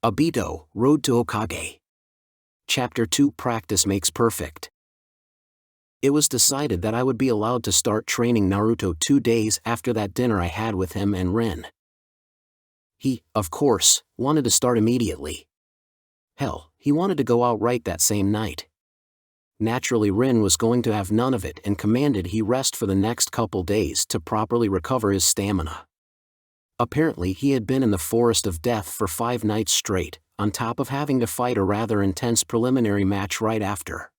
Obito, Road to Hokage. Chapter 2 Practice Makes Perfect. It was decided that I would be allowed to start training Naruto 2 days after that dinner I had with him and Rin. He, of course, wanted to start immediately. Hell, he wanted to go out right that same night. Naturally, Rin was going to have none of it and commanded he rest for the next couple days to properly recover his stamina. Apparently he had been in the forest of death for 5 nights straight, on top of having to fight a rather intense preliminary match right after.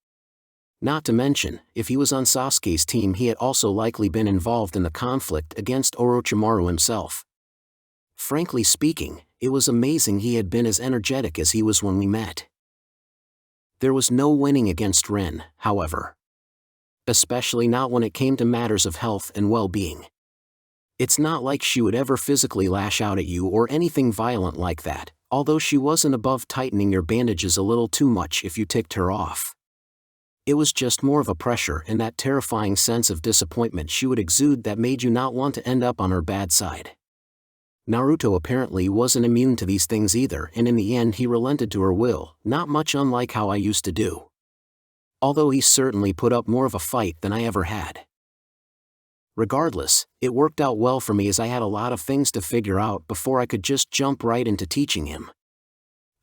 Not to mention, if he was on Sasuke's team, he had also likely been involved in the conflict against Orochimaru himself. Frankly speaking, it was amazing he had been as energetic as he was when we met. There was no winning against Rin, however. Especially not when it came to matters of health and well-being. It's not like she would ever physically lash out at you or anything violent like that, although she wasn't above tightening your bandages a little too much if you ticked her off. It was just more of a pressure and that terrifying sense of disappointment she would exude that made you not want to end up on her bad side. Naruto apparently wasn't immune to these things either, and in the end he relented to her will, not much unlike how I used to do. Although he certainly put up more of a fight than I ever had. Regardless, it worked out well for me as I had a lot of things to figure out before I could just jump right into teaching him.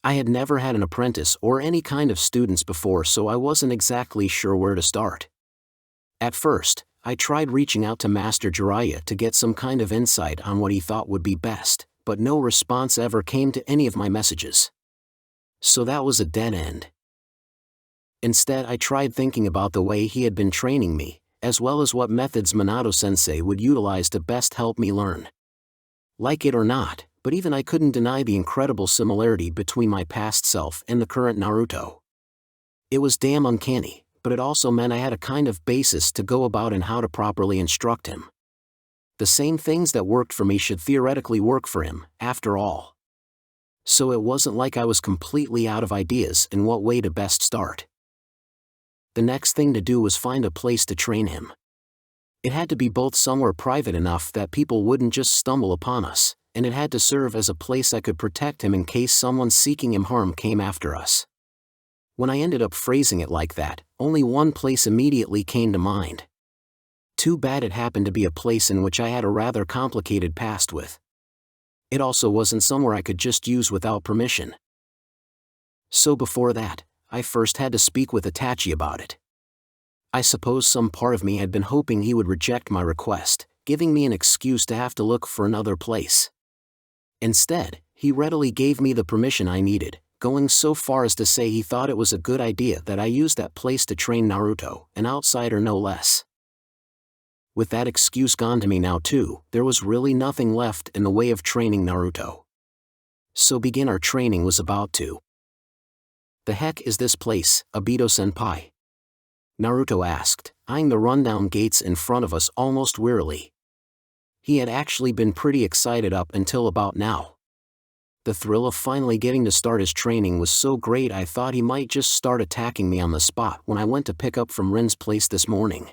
I had never had an apprentice or any kind of students before, so I wasn't exactly sure where to start. At first, I tried reaching out to Master Jiraiya to get some kind of insight on what he thought would be best, but no response ever came to any of my messages. So that was a dead end. Instead, I tried thinking about the way he had been training me, as well as what methods Minato Sensei would utilize to best help me learn. Like it or not, but even I couldn't deny the incredible similarity between my past self and the current Naruto. It was damn uncanny, but it also meant I had a kind of basis to go about in how to properly instruct him. The same things that worked for me should theoretically work for him, after all. So it wasn't like I was completely out of ideas in what way to best start. The next thing to do was find a place to train him. It had to be both somewhere private enough that people wouldn't just stumble upon us, and it had to serve as a place I could protect him in case someone seeking him harm came after us. When I ended up phrasing it like that, only one place immediately came to mind. Too bad it happened to be a place in which I had a rather complicated past with. It also wasn't somewhere I could just use without permission. So before that, I first had to speak with Itachi about it. I suppose some part of me had been hoping he would reject my request, giving me an excuse to have to look for another place. Instead, he readily gave me the permission I needed, going so far as to say he thought it was a good idea that I use that place to train Naruto, an outsider no less. With that excuse gone to me now too, there was really nothing left in the way of training Naruto. So begin our training was about to. "The heck is this place, Obito-senpai?" Naruto asked, eyeing the rundown gates in front of us almost wearily. He had actually been pretty excited up until about now. The thrill of finally getting to start his training was so great I thought he might just start attacking me on the spot when I went to pick up from Rin's place this morning.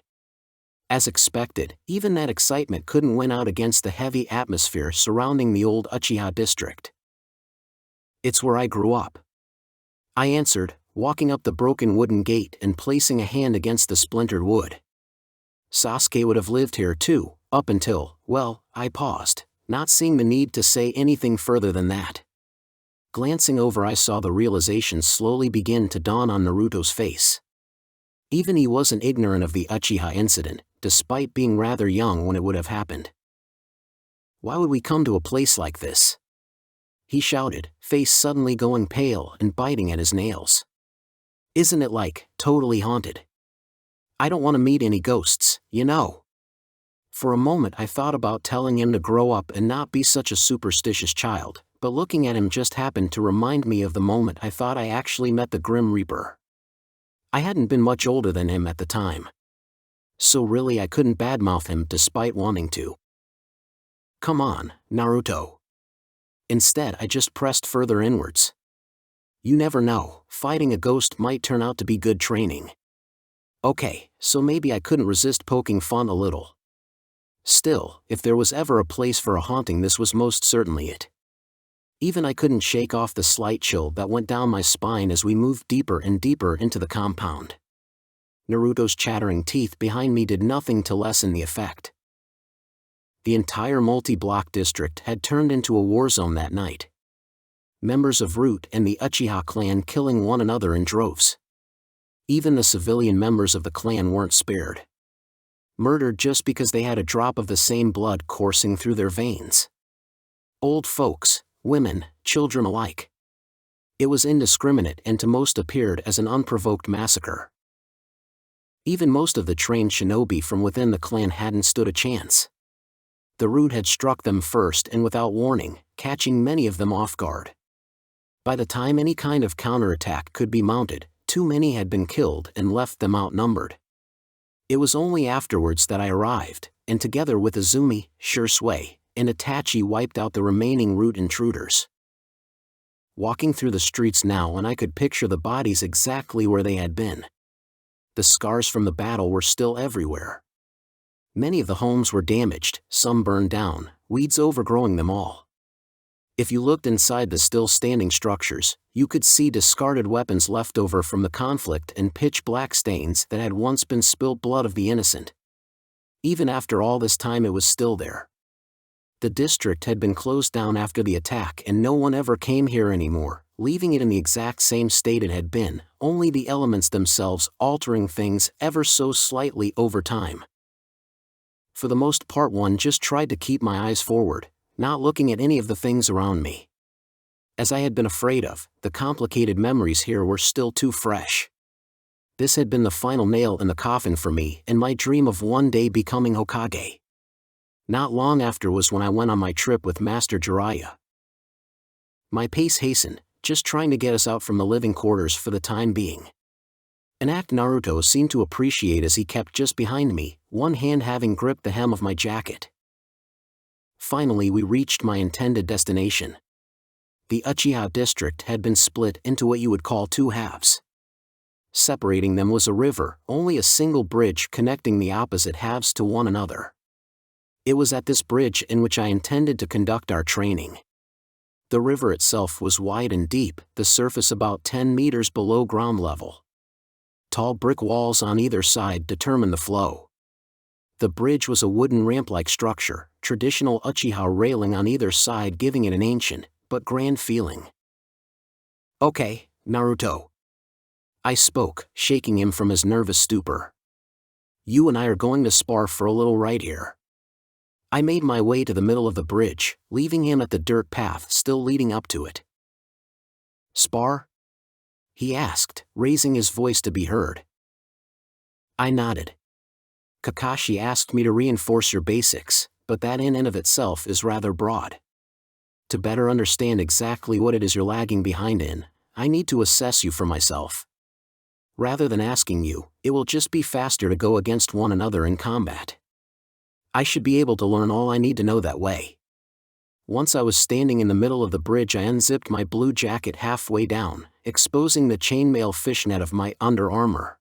As expected, even that excitement couldn't win out against the heavy atmosphere surrounding the old Uchiha district. "It's where I grew up," I answered, walking up the broken wooden gate and placing a hand against the splintered wood. "Sasuke would have lived here too, up until, well," I paused, not seeing the need to say anything further than that. Glancing over, I saw the realization slowly begin to dawn on Naruto's face. Even he wasn't ignorant of the Uchiha incident, despite being rather young when it would have happened. "Why would we come to a place like this?" he shouted, face suddenly going pale and biting at his nails. "Isn't it like, totally haunted? I don't want to meet any ghosts, you know." For a moment I thought about telling him to grow up and not be such a superstitious child, but looking at him just happened to remind me of the moment I thought I actually met the Grim Reaper. I hadn't been much older than him at the time. So really I couldn't badmouth him despite wanting to. "Come on, Naruto." Instead I just pressed further inwards. You never know, fighting a ghost might turn out to be good training. Okay, so maybe I couldn't resist poking fun a little. Still, if there was ever a place for a haunting, this was most certainly it. Even I couldn't shake off the slight chill that went down my spine as we moved deeper and deeper into the compound. Naruto's chattering teeth behind me did nothing to lessen the effect. The entire multi-block district had turned into a war zone that night. Members of Root and the Uchiha clan killing one another in droves. Even the civilian members of the clan weren't spared. Murdered just because they had a drop of the same blood coursing through their veins. Old folks, women, children alike. It was indiscriminate and to most appeared as an unprovoked massacre. Even most of the trained shinobi from within the clan hadn't stood a chance. The Root had struck them first and without warning, catching many of them off guard. By the time any kind of counterattack could be mounted, too many had been killed and left them outnumbered. It was only afterwards that I arrived, and together with Izumi, Shursui, and Itachi wiped out the remaining Root intruders. Walking through the streets now and I could picture the bodies exactly where they had been. The scars from the battle were still everywhere. Many of the homes were damaged, some burned down, weeds overgrowing them all. If you looked inside the still-standing structures, you could see discarded weapons left over from the conflict and pitch-black stains that had once been spilled blood of the innocent. Even after all this time it was still there. The district had been closed down after the attack and no one ever came here anymore, leaving it in the exact same state it had been, only the elements themselves altering things ever so slightly over time. For the most part one just tried to keep my eyes forward, not looking at any of the things around me. As I had been afraid of, the complicated memories here were still too fresh. This had been the final nail in the coffin for me and my dream of one day becoming Hokage. Not long after was when I went on my trip with Master Jiraiya. My pace hastened, just trying to get us out from the living quarters for the time being. An act Naruto seemed to appreciate as he kept just behind me, one hand having gripped the hem of my jacket. Finally we reached my intended destination. The Uchiha district had been split into what you would call two halves. Separating them was a river, only a single bridge connecting the opposite halves to one another. It was at this bridge in which I intended to conduct our training. The river itself was wide and deep, the surface about 10 meters below ground level. Tall brick walls on either side determined the flow. The bridge was a wooden ramp-like structure, traditional Uchiha railing on either side giving it an ancient, but grand feeling. "Okay, Naruto," I spoke, shaking him from his nervous stupor. "You and I are going to spar for a little right here." I made my way to the middle of the bridge, leaving him at the dirt path still leading up to it. "Spar?" he asked, raising his voice to be heard. I nodded. "Kakashi asked me to reinforce your basics, but that in and of itself is rather broad. To better understand exactly what it is you're lagging behind in, I need to assess you for myself. Rather than asking you, it will just be faster to go against one another in combat. I should be able to learn all I need to know that way." Once I was standing in the middle of the bridge I unzipped my blue jacket halfway down, exposing the chainmail fishnet of my under armor.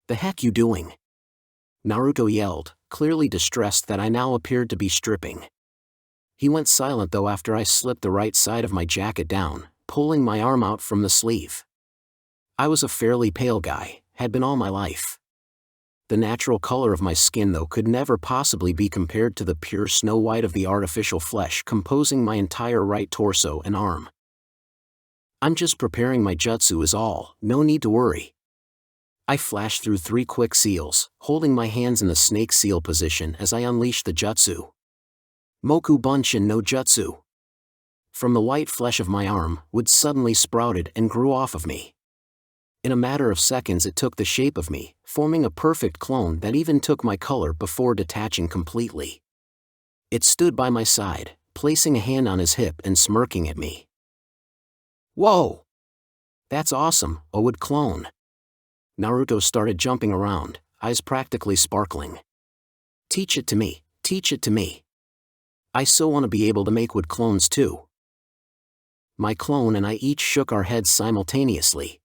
"The heck you doing?" Naruto yelled, clearly distressed that I now appeared to be stripping. He went silent though after I slipped the right side of my jacket down, pulling my arm out from the sleeve. I was a fairly pale guy, had been all my life. The natural color of my skin though could never possibly be compared to the pure snow white of the artificial flesh composing my entire right torso and arm. "I'm just preparing my jutsu is all, no need to worry." I flashed through 3 quick seals, holding my hands in the snake seal position as I unleashed the jutsu. Moku Bunshin no Jutsu. From the white flesh of my arm, wood suddenly sprouted and grew off of me. In a matter of seconds it took the shape of me, forming a perfect clone that even took my color before detaching completely. It stood by my side, placing a hand on his hip and smirking at me. "Whoa! That's awesome, a wood clone." Naruto started jumping around, eyes practically sparkling. "Teach it to me, teach it to me. I so want to be able to make wood clones too." My clone and I each shook our heads simultaneously.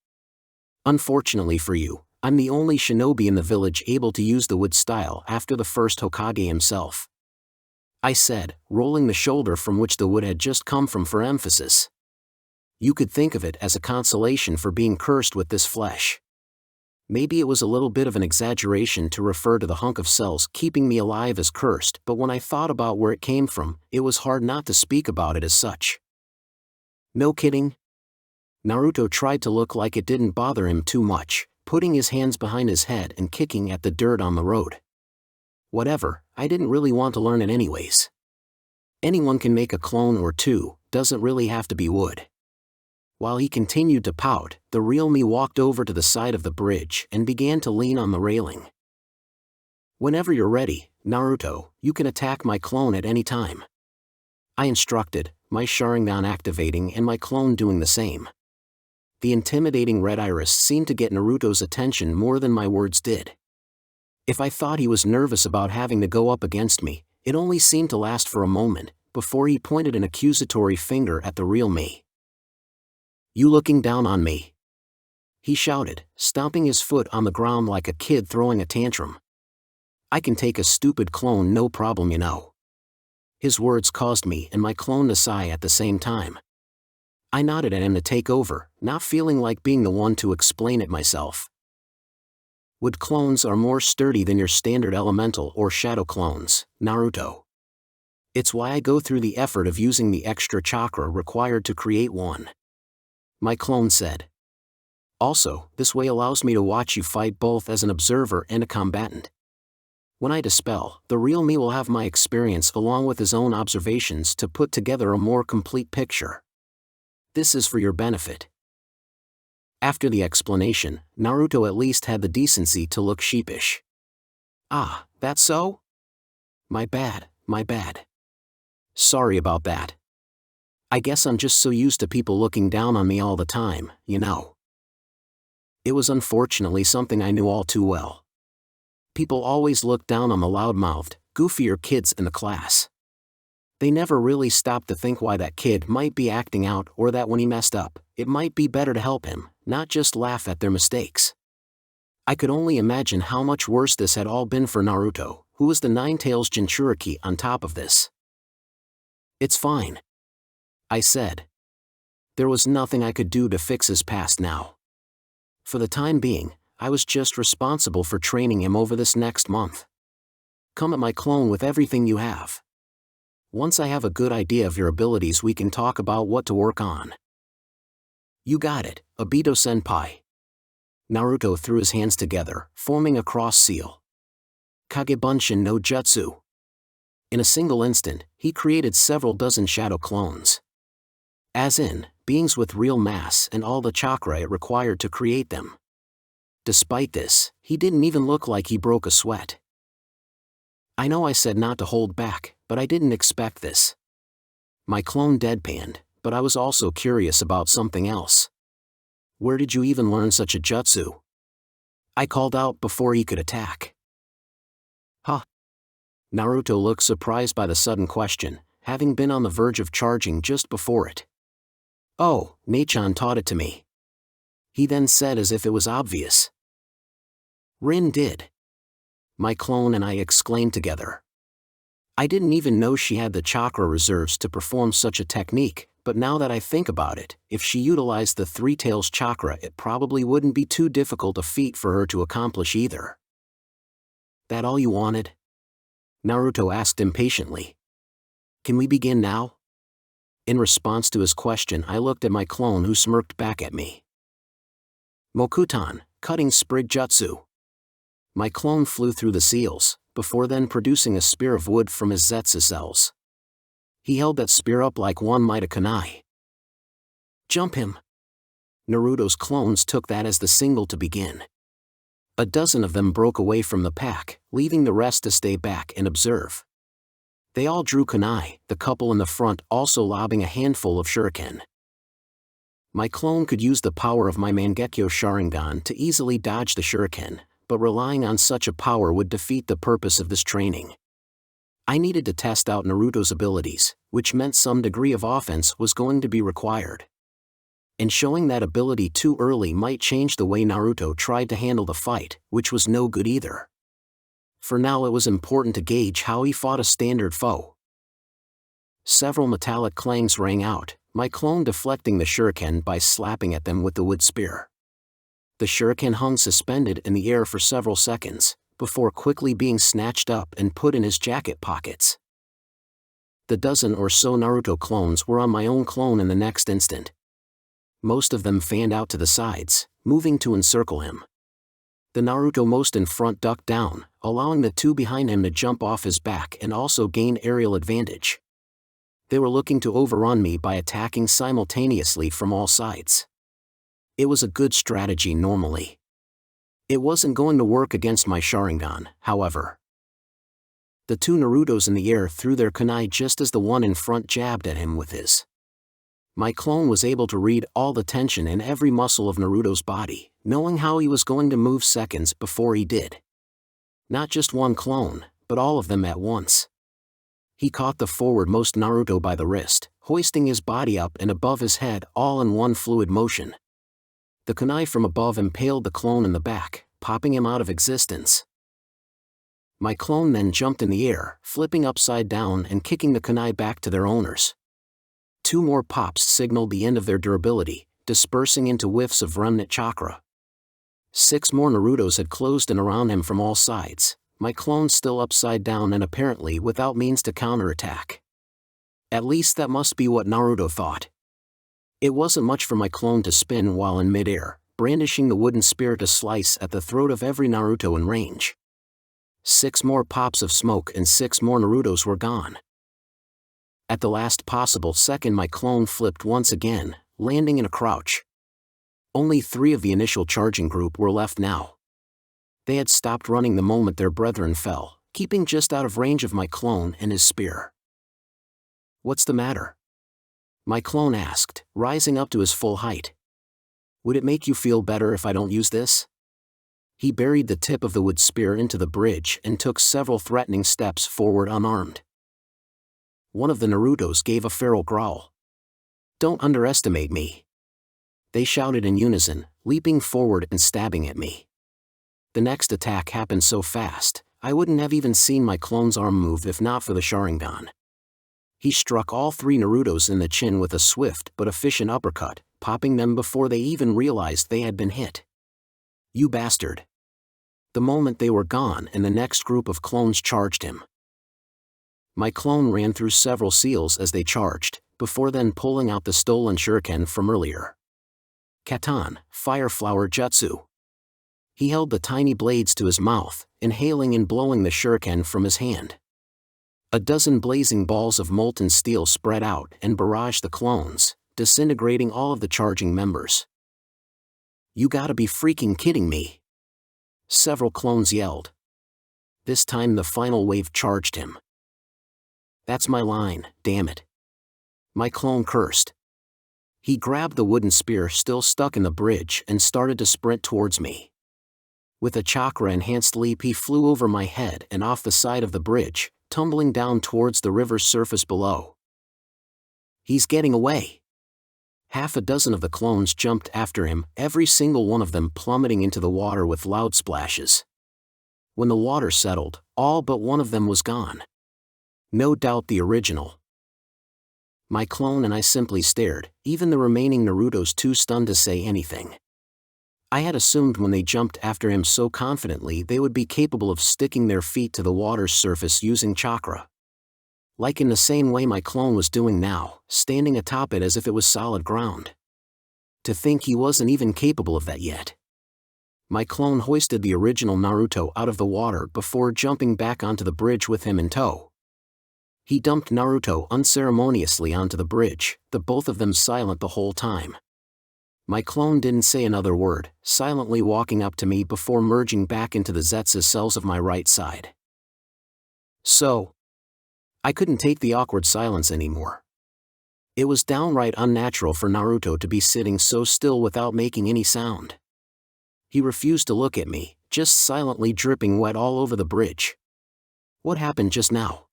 "Unfortunately for you, I'm the only shinobi in the village able to use the wood style after the first Hokage himself. I said, rolling the shoulder from which the wood had just come from for emphasis. You could think of it as a consolation for being cursed with this flesh. Maybe it was a little bit of an exaggeration to refer to the hunk of cells keeping me alive as cursed, but when I thought about where it came from, it was hard not to speak about it as such. No kidding? Naruto tried to look like it didn't bother him too much, putting his hands behind his head and kicking at the dirt on the road. Whatever, I didn't really want to learn it anyways. Anyone can make a clone or two, doesn't really have to be wood. While he continued to pout, the real me walked over to the side of the bridge and began to lean on the railing. Whenever you're ready, Naruto, you can attack my clone at any time. I instructed, my Sharingan activating and my clone doing the same. The intimidating red iris seemed to get Naruto's attention more than my words did. If I thought he was nervous about having to go up against me, it only seemed to last for a moment, before he pointed an accusatory finger at the real me. You looking down on me? He shouted, stomping his foot on the ground like a kid throwing a tantrum. I can take a stupid clone no problem, you know. His words caused me and my clone to sigh at the same time. I nodded at him to take over, not feeling like being the one to explain it myself. Wood clones are more sturdy than your standard elemental or shadow clones, Naruto. It's why I go through the effort of using the extra chakra required to create one. My clone said. Also, this way allows me to watch you fight both as an observer and a combatant. When I dispel, the real me will have my experience along with his own observations to put together a more complete picture. This is for your benefit. After the explanation, Naruto at least had the decency to look sheepish. Ah, that's so? My bad. Sorry about that. I guess I'm just so used to people looking down on me all the time, you know. It was unfortunately something I knew all too well. People always looked down on the loudmouthed, goofier kids in the class. They never really stopped to think why that kid might be acting out or that when he messed up, it might be better to help him, not just laugh at their mistakes. I could only imagine how much worse this had all been for Naruto, who was the Nine-Tails Jinchuriki on top of this. It's fine, I said. There was nothing I could do to fix his past now. For the time being, I was just responsible for training him over this next month. Come at my clone with everything you have. Once I have a good idea of your abilities, we can talk about what to work on. You got it, Obito-senpai. Naruto threw his hands together, forming a cross seal. Kagebunshin no Jutsu. In a single instant, he created several dozen shadow clones. As in, beings with real mass and all the chakra it required to create them. Despite this, he didn't even look like he broke a sweat. I know I said not to hold back, but I didn't expect this. My clone deadpanned, but I was also curious about something else. Where did you even learn such a jutsu? I called out before he could attack. Huh? Naruto looked surprised by the sudden question, having been on the verge of charging just before it. Oh, Neichan taught it to me. He then said as if it was obvious. Rin did. My clone and I exclaimed together. I didn't even know she had the chakra reserves to perform such a technique, but now that I think about it, if she utilized the Three Tails chakra, it probably wouldn't be too difficult a feat for her to accomplish either. That all you wanted? Naruto asked impatiently. Can we begin now? In response to his question, I looked at my clone, who smirked back at me. Mokutan, cutting sprig jutsu. My clone flew through the seals, before then producing a spear of wood from his zetsu cells. He held that spear up like one might a kunai. Jump him! Naruto's clones took that as the signal to begin. A dozen of them broke away from the pack, leaving the rest to stay back and observe. They all drew kunai, the couple in the front also lobbing a handful of shuriken. My clone could use the power of my Mangekyo Sharingan to easily dodge the shuriken, but relying on such a power would defeat the purpose of this training. I needed to test out Naruto's abilities, which meant some degree of offense was going to be required. And showing that ability too early might change the way Naruto tried to handle the fight, which was no good either. For now it was important to gauge how he fought a standard foe. Several metallic clangs rang out, my clone deflecting the shuriken by slapping at them with the wood spear. The shuriken hung suspended in the air for several seconds, before quickly being snatched up and put in his jacket pockets. The dozen or so Naruto clones were on my own clone in the next instant. Most of them fanned out to the sides, moving to encircle him. The Naruto most in front ducked down, allowing the two behind him to jump off his back and also gain aerial advantage. They were looking to overrun me by attacking simultaneously from all sides. It was a good strategy normally. It wasn't going to work against my Sharingan, however. The two Narutos in the air threw their kunai just as the one in front jabbed at him with his. My clone was able to read all the tension in every muscle of Naruto's body, knowing how he was going to move seconds before he did. Not just one clone, but all of them at once. He caught the forwardmost Naruto by the wrist, hoisting his body up and above his head all in one fluid motion. The kunai from above impaled the clone in the back, popping him out of existence. My clone then jumped in the air, flipping upside down and kicking the kunai back to their owners. 2 more pops signaled the end of their durability, dispersing into whiffs of remnant chakra. 6 more Narutos had closed in around him from all sides, my clone still upside down and apparently without means to counterattack. At least that must be what Naruto thought. It wasn't much for my clone to spin while in midair, brandishing the wooden spear to slice at the throat of every Naruto in range. 6 more pops of smoke and 6 more Narutos were gone. At the last possible second my clone flipped once again, landing in a crouch. Only 3 of the initial charging group were left now. They had stopped running the moment their brethren fell, keeping just out of range of my clone and his spear. "What's the matter?" my clone asked, rising up to his full height. "Would it make you feel better if I don't use this?" He buried the tip of the wood spear into the bridge and took several threatening steps forward unarmed. One of the Narutos gave a feral growl. "Don't underestimate me," they shouted in unison, leaping forward and stabbing at me. The next attack happened so fast, I wouldn't have even seen my clone's arm move if not for the Sharingan. He struck all 3 Narutos in the chin with a swift but efficient uppercut, popping them before they even realized they had been hit. "You bastard!" The moment they were gone and the next group of clones charged him. My clone ran through several seals as they charged, before then pulling out the stolen shuriken from earlier. Katan, Fire Flower Jutsu. He held the tiny blades to his mouth, inhaling and blowing the shuriken from his hand. A dozen blazing balls of molten steel spread out and barraged the clones, disintegrating all of the charging members. "You gotta be freaking kidding me!" several clones yelled. This time the final wave charged him. "That's my line, damn it!" my clone cursed. He grabbed the wooden spear still stuck in the bridge and started to sprint towards me. With a chakra-enhanced leap he flew over my head and off the side of the bridge, tumbling down towards the river's surface below. "He's getting away!" Half a dozen of the clones jumped after him, every single one of them plummeting into the water with loud splashes. When the water settled, all but one of them was gone. No doubt the original. My clone and I simply stared, even the remaining Narutos too stunned to say anything. I had assumed when they jumped after him so confidently they would be capable of sticking their feet to the water's surface using chakra. Like in the same way my clone was doing now, standing atop it as if it was solid ground. To think he wasn't even capable of that yet. My clone hoisted the original Naruto out of the water before jumping back onto the bridge with him in tow. He dumped Naruto unceremoniously onto the bridge, the both of them silent the whole time. My clone didn't say another word, silently walking up to me before merging back into the Zetsu cells of my right side. So, I couldn't take the awkward silence anymore. It was downright unnatural for Naruto to be sitting so still without making any sound. He refused to look at me, just silently dripping wet all over the bridge. What happened just now?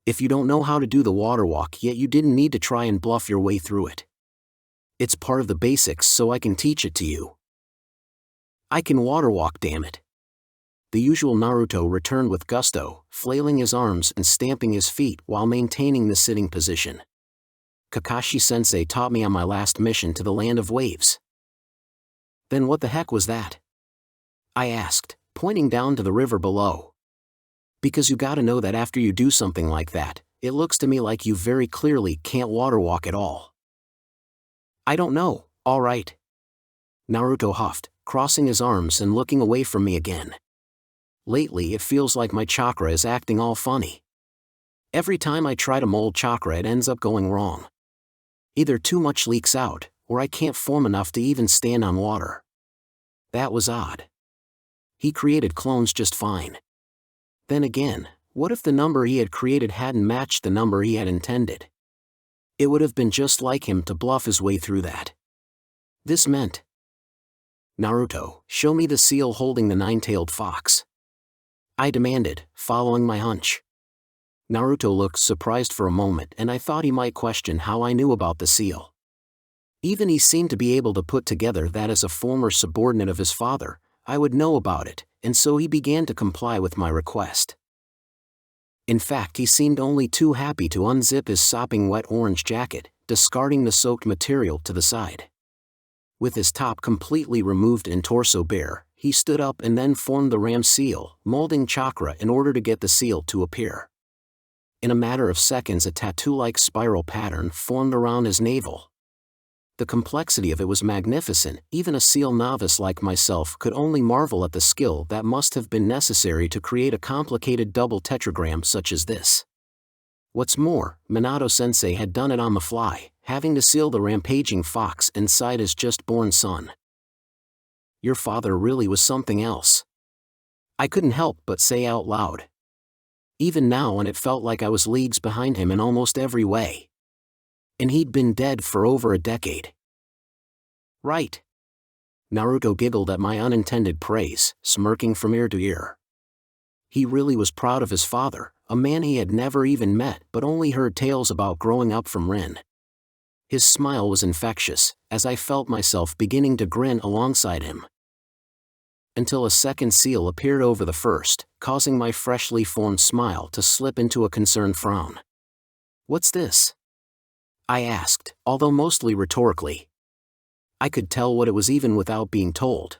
If you don't know how to do the water walk yet you didn't need to try and bluff your way through it. It's part of the basics so I can teach it to you. I can water walk, damn it. the usual Naruto returned with gusto, flailing his arms and stamping his feet while maintaining the sitting position. Kakashi Sensei taught me on my last mission to the Land of Waves. Then what the heck was that? I asked, pointing down to the river below. Because you gotta know that after you do something like that, it looks to me like you very clearly can't water walk at all. I don't know, alright. Naruto huffed, crossing his arms and looking away from me again. Lately it feels like my chakra is acting all funny. Every time I try to mold chakra it ends up going wrong. Either too much leaks out, or I can't form enough to even stand on water. That was odd. He created clones just fine. Then again, what if the number he had created hadn't matched the number he had intended? It would have been just like him to bluff his way through that. This meant, Naruto, show me the seal holding the nine-tailed fox. I demanded, following my hunch. Naruto looked surprised for a moment and I thought he might question how I knew about the seal. Even he seemed to be able to put together that as a former subordinate of his father, I would know about it, and so he began to comply with my request. In fact, he seemed only too happy to unzip his sopping wet orange jacket, discarding the soaked material to the side. With his top completely removed and torso bare, he stood up and then formed the ram seal, molding chakra in order to get the seal to appear. In a matter of seconds a tattoo-like spiral pattern formed around his navel. The complexity of it was magnificent. Even a seal novice like myself could only marvel at the skill that must have been necessary to create a complicated double tetragram such as this. What's more, Minato-sensei had done it on the fly, having to seal the rampaging fox inside his just-born son. Your father really was something else. I couldn't help but say out loud. Even now, and it felt like I was leagues behind him in almost every way. And he'd been dead for over a decade. Right. Naruto giggled at my unintended praise, smirking from ear to ear. He really was proud of his father, a man he had never even met but only heard tales about growing up from Rin. His smile was infectious, as I felt myself beginning to grin alongside him. Until a second seal appeared over the first, causing my freshly formed smile to slip into a concerned frown. What's this? I asked, although mostly rhetorically. I could tell what it was even without being told.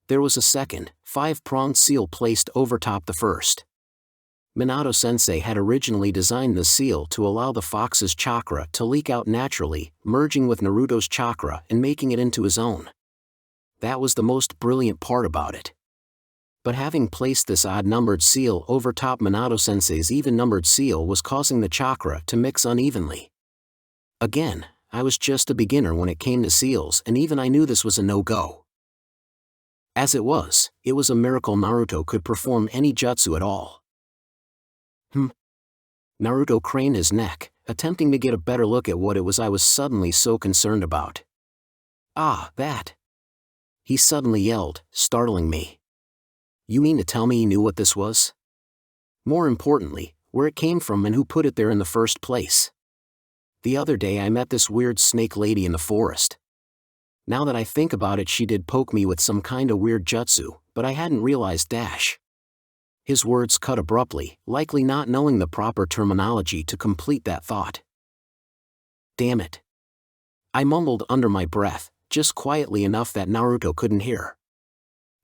There was a second, five-pronged seal placed over top the first. Minato-sensei had originally designed the seal to allow the fox's chakra to leak out naturally, merging with Naruto's chakra and making it into his own. That was the most brilliant part about it. But having placed this odd-numbered seal over top Minato-sensei's even-numbered seal was causing the chakra to mix unevenly. Again, I was just a beginner when it came to seals, and even I knew this was a no-go. As it was a miracle Naruto could perform any jutsu at all. Naruto craned his neck, attempting to get a better look at what it was I was suddenly so concerned about. Ah, that! He suddenly yelled, startling me. You mean to tell me he knew what this was? More importantly, where it came from and who put it there in the first place. The other day I met this weird snake lady in the forest. Now that I think about it, she did poke me with some kinda weird jutsu, but I hadn't realized dash. His words cut abruptly, likely not knowing the proper terminology to complete that thought. Damn it. I mumbled under my breath, just quietly enough that Naruto couldn't hear.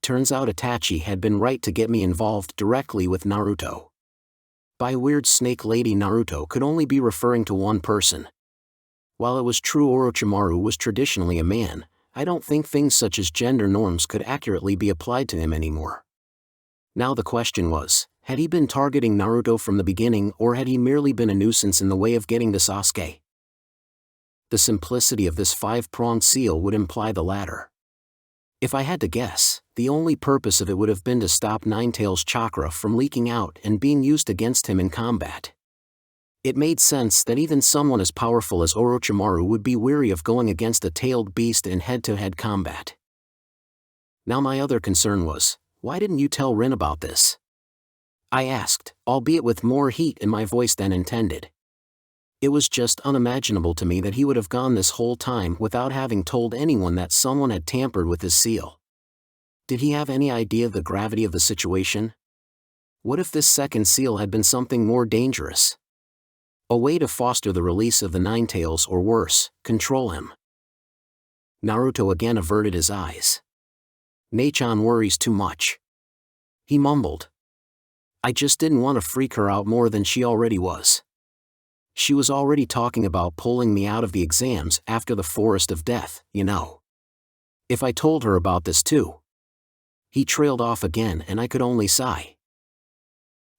Turns out Itachi had been right to get me involved directly with Naruto. By weird snake lady, Naruto could only be referring to one person. While it was true Orochimaru was traditionally a man, I don't think things such as gender norms could accurately be applied to him anymore. Now the question was, had he been targeting Naruto from the beginning, or had he merely been a nuisance in the way of getting to Sasuke? The simplicity of this five-pronged seal would imply the latter. If I had to guess, the only purpose of it would have been to stop Ninetail's chakra from leaking out and being used against him in combat. It made sense that even someone as powerful as Orochimaru would be weary of going against a tailed beast in head-to-head combat. Now my other concern was, why didn't you tell Rin about this? I asked, albeit with more heat in my voice than intended. It was just unimaginable to me that he would have gone this whole time without having told anyone that someone had tampered with his seal. Did he have any idea of the gravity of the situation? What if this second seal had been something more dangerous? A way to foster the release of the Ninetales or worse, control him. Naruto again averted his eyes. "Nei-chan worries too much," he mumbled. "I just didn't want to freak her out more than she already was. She was already talking about pulling me out of the exams after the forest of death, you know. If I told her about this too." He trailed off again and I could only sigh.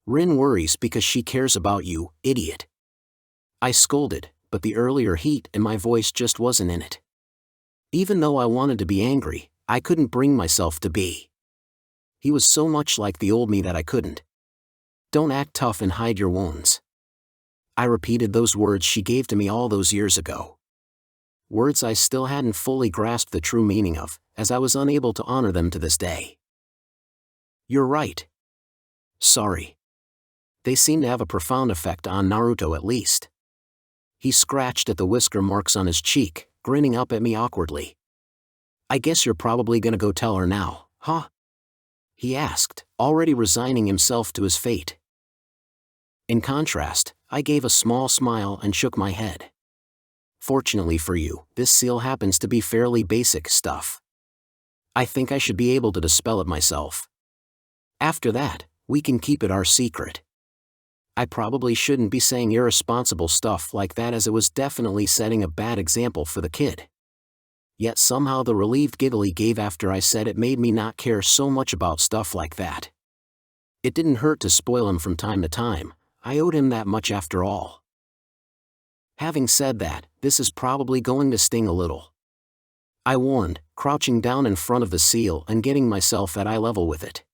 "Rin worries because she cares about you, idiot." I scolded, but the earlier heat in my voice just wasn't in it. Even though I wanted to be angry, I couldn't bring myself to be. He was so much like the old me that I couldn't. "Don't act tough and hide your wounds." I repeated those words she gave to me all those years ago. Words I still hadn't fully grasped the true meaning of, as I was unable to honor them to this day. "You're right. Sorry." They seemed to have a profound effect on Naruto at least. He scratched at the whisker marks on his cheek, grinning up at me awkwardly. "I guess you're probably gonna go tell her now, huh?" he asked, already resigning himself to his fate. In contrast, I gave a small smile and shook my head. "Fortunately for you, this seal happens to be fairly basic stuff. I think I should be able to dispel it myself. After that, we can keep it our secret." I probably shouldn't be saying irresponsible stuff like that, as it was definitely setting a bad example for the kid. Yet somehow the relieved giggle he gave after I said it made me not care so much about stuff like that. It didn't hurt to spoil him from time to time. I owed him that much after all. Having said that, this is probably going to sting a little, I warned, crouching down in front of the seal and getting myself at eye level with it.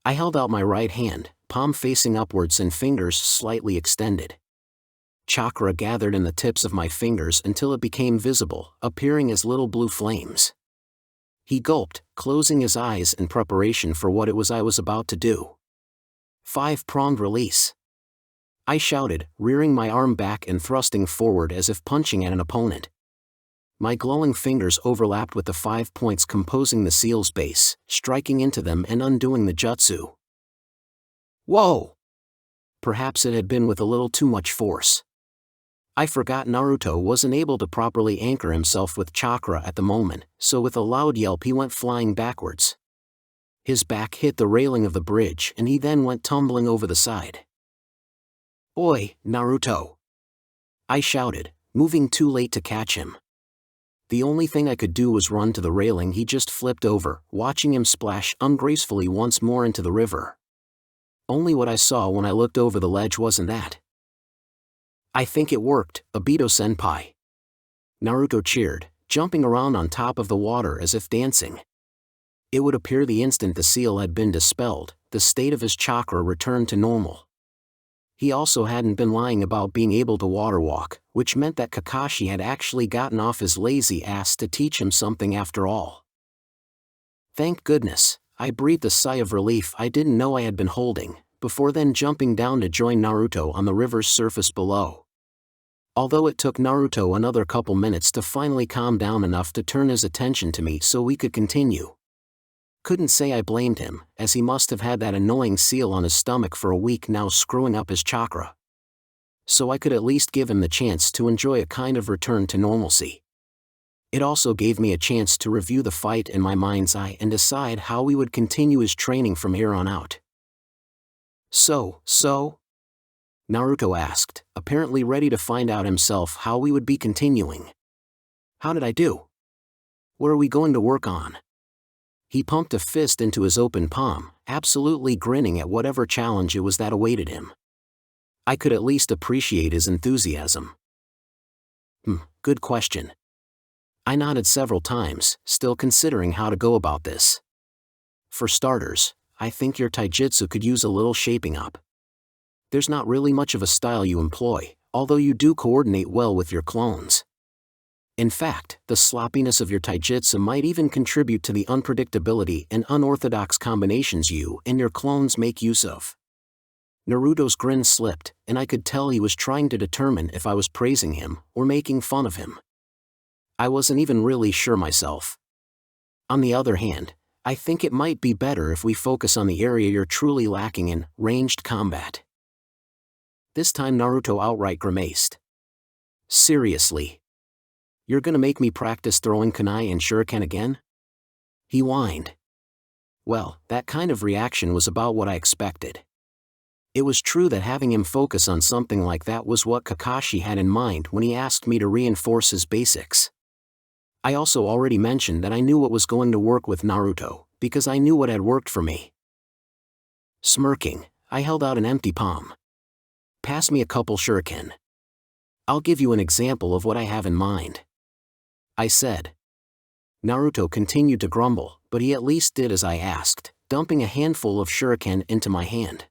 I held out my right hand, palm facing upwards and fingers slightly extended. Chakra gathered in the tips of my fingers until it became visible, appearing as little blue flames. He gulped, closing his eyes in preparation for what it was I was about to do. 5-pronged release. I shouted, rearing my arm back and thrusting forward as if punching at an opponent. My glowing fingers overlapped with the 5 points composing the seal's base, striking into them and undoing the jutsu. Whoa! Perhaps it had been with a little too much force. I forgot Naruto wasn't able to properly anchor himself with chakra at the moment, so with a loud yelp he went flying backwards. His back hit the railing of the bridge and he then went tumbling over the side. "Oi, Naruto!" I shouted, moving too late to catch him. The only thing I could do was run to the railing he just flipped over, watching him splash ungracefully once more into the river. Only what I saw when I looked over the ledge wasn't that. "I think it worked, Obito-senpai." Naruto cheered, jumping around on top of the water as if dancing. It would appear the instant the seal had been dispelled, the state of his chakra returned to normal. He also hadn't been lying about being able to water walk, which meant that Kakashi had actually gotten off his lazy ass to teach him something after all. Thank goodness, I breathed a sigh of relief I didn't know I had been holding, before then jumping down to join Naruto on the river's surface below. Although it took Naruto another couple minutes to finally calm down enough to turn his attention to me so we could continue. Couldn't say I blamed him, as he must have had that annoying seal on his stomach for a week now screwing up his chakra. So I could at least give him the chance to enjoy a kind of return to normalcy. It also gave me a chance to review the fight in my mind's eye and decide how we would continue his training from here on out. So? Naruto asked, apparently ready to find out himself how we would be continuing. "How did I do? What are we going to work on?" He pumped a fist into his open palm, absolutely grinning at whatever challenge it was that awaited him. I could at least appreciate his enthusiasm. Good question. I nodded several times, still considering how to go about this. For starters, I think your taijutsu could use a little shaping up. There's not really much of a style you employ, although you do coordinate well with your clones. In fact, the sloppiness of your taijutsu might even contribute to the unpredictability and unorthodox combinations you and your clones make use of. Naruto's grin slipped, and I could tell he was trying to determine if I was praising him or making fun of him. I wasn't even really sure myself. On the other hand, I think it might be better if we focus on the area you're truly lacking in, ranged combat. This time Naruto outright grimaced. Seriously? You're gonna make me practice throwing kunai and shuriken again? He whined. Well, that kind of reaction was about what I expected. It was true that having him focus on something like that was what Kakashi had in mind when he asked me to reinforce his basics. I also already mentioned that I knew what was going to work with Naruto, because I knew what had worked for me. Smirking, I held out an empty palm. Pass me a couple shuriken. I'll give you an example of what I have in mind, I said. Naruto continued to grumble, but he at least did as I asked, dumping a handful of shuriken into my hand.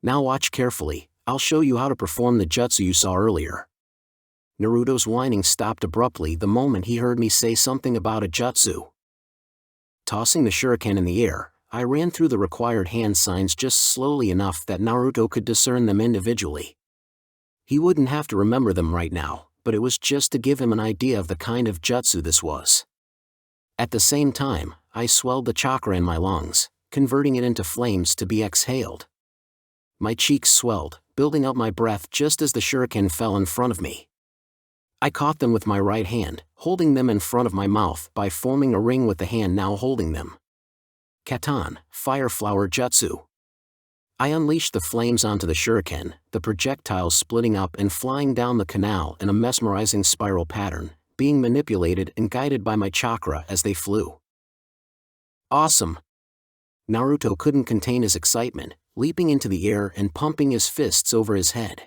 Now watch carefully, I'll show you how to perform the jutsu you saw earlier. Naruto's whining stopped abruptly the moment he heard me say something about a jutsu. Tossing the shuriken in the air, I ran through the required hand signs just slowly enough that Naruto could discern them individually. He wouldn't have to remember them right now, but it was just to give him an idea of the kind of jutsu this was. At the same time, I swelled the chakra in my lungs, converting it into flames to be exhaled. My cheeks swelled, building up my breath just as the shuriken fell in front of me. I caught them with my right hand, holding them in front of my mouth by forming a ring with the hand now holding them. Katan, Fire Flower Jutsu. I unleashed the flames onto the shuriken, the projectiles splitting up and flying down the canal in a mesmerizing spiral pattern, being manipulated and guided by my chakra as they flew. Awesome! Naruto couldn't contain his excitement, leaping into the air and pumping his fists over his head.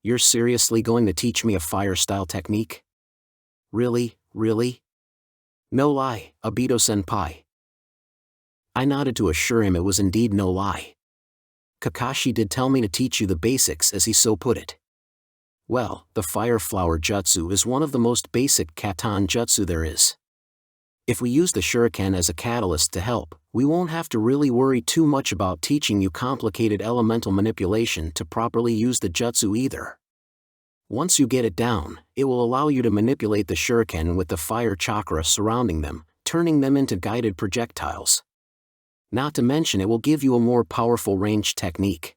You're seriously going to teach me a fire-style technique? Really, really? No lie, Obito-senpai. I nodded to assure him it was indeed no lie. Kakashi did tell me to teach you the basics as he so put it. Well, the Fire Flower Jutsu is one of the most basic Katan Jutsu there is. If we use the shuriken as a catalyst to help, we won't have to really worry too much about teaching you complicated elemental manipulation to properly use the jutsu either. Once you get it down, it will allow you to manipulate the shuriken with the fire chakra surrounding them, turning them into guided projectiles. Not to mention it will give you a more powerful ranged technique.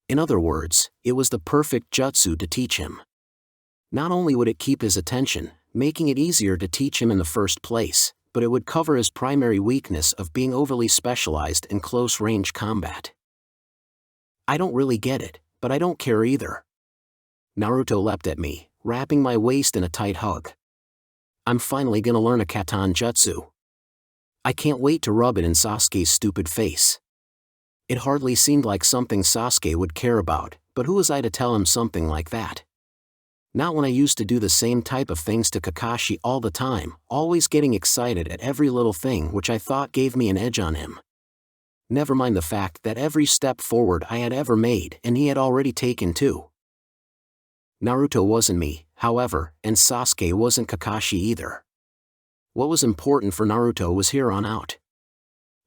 In other words, it was the perfect jutsu to teach him. Not only would it keep his attention, making it easier to teach him in the first place, but it would cover his primary weakness of being overly specialized in close-range combat. I don't really get it, but I don't care either. Naruto leapt at me, wrapping my waist in a tight hug. I'm finally gonna learn a Katan jutsu. I can't wait to rub it in Sasuke's stupid face. It hardly seemed like something Sasuke would care about, but who was I to tell him something like that? Not when I used to do the same type of things to Kakashi all the time, always getting excited at every little thing which I thought gave me an edge on him. Never mind the fact that every step forward I had ever made and he had already taken too. Naruto wasn't me, however, and Sasuke wasn't Kakashi either. What was important for Naruto was here on out.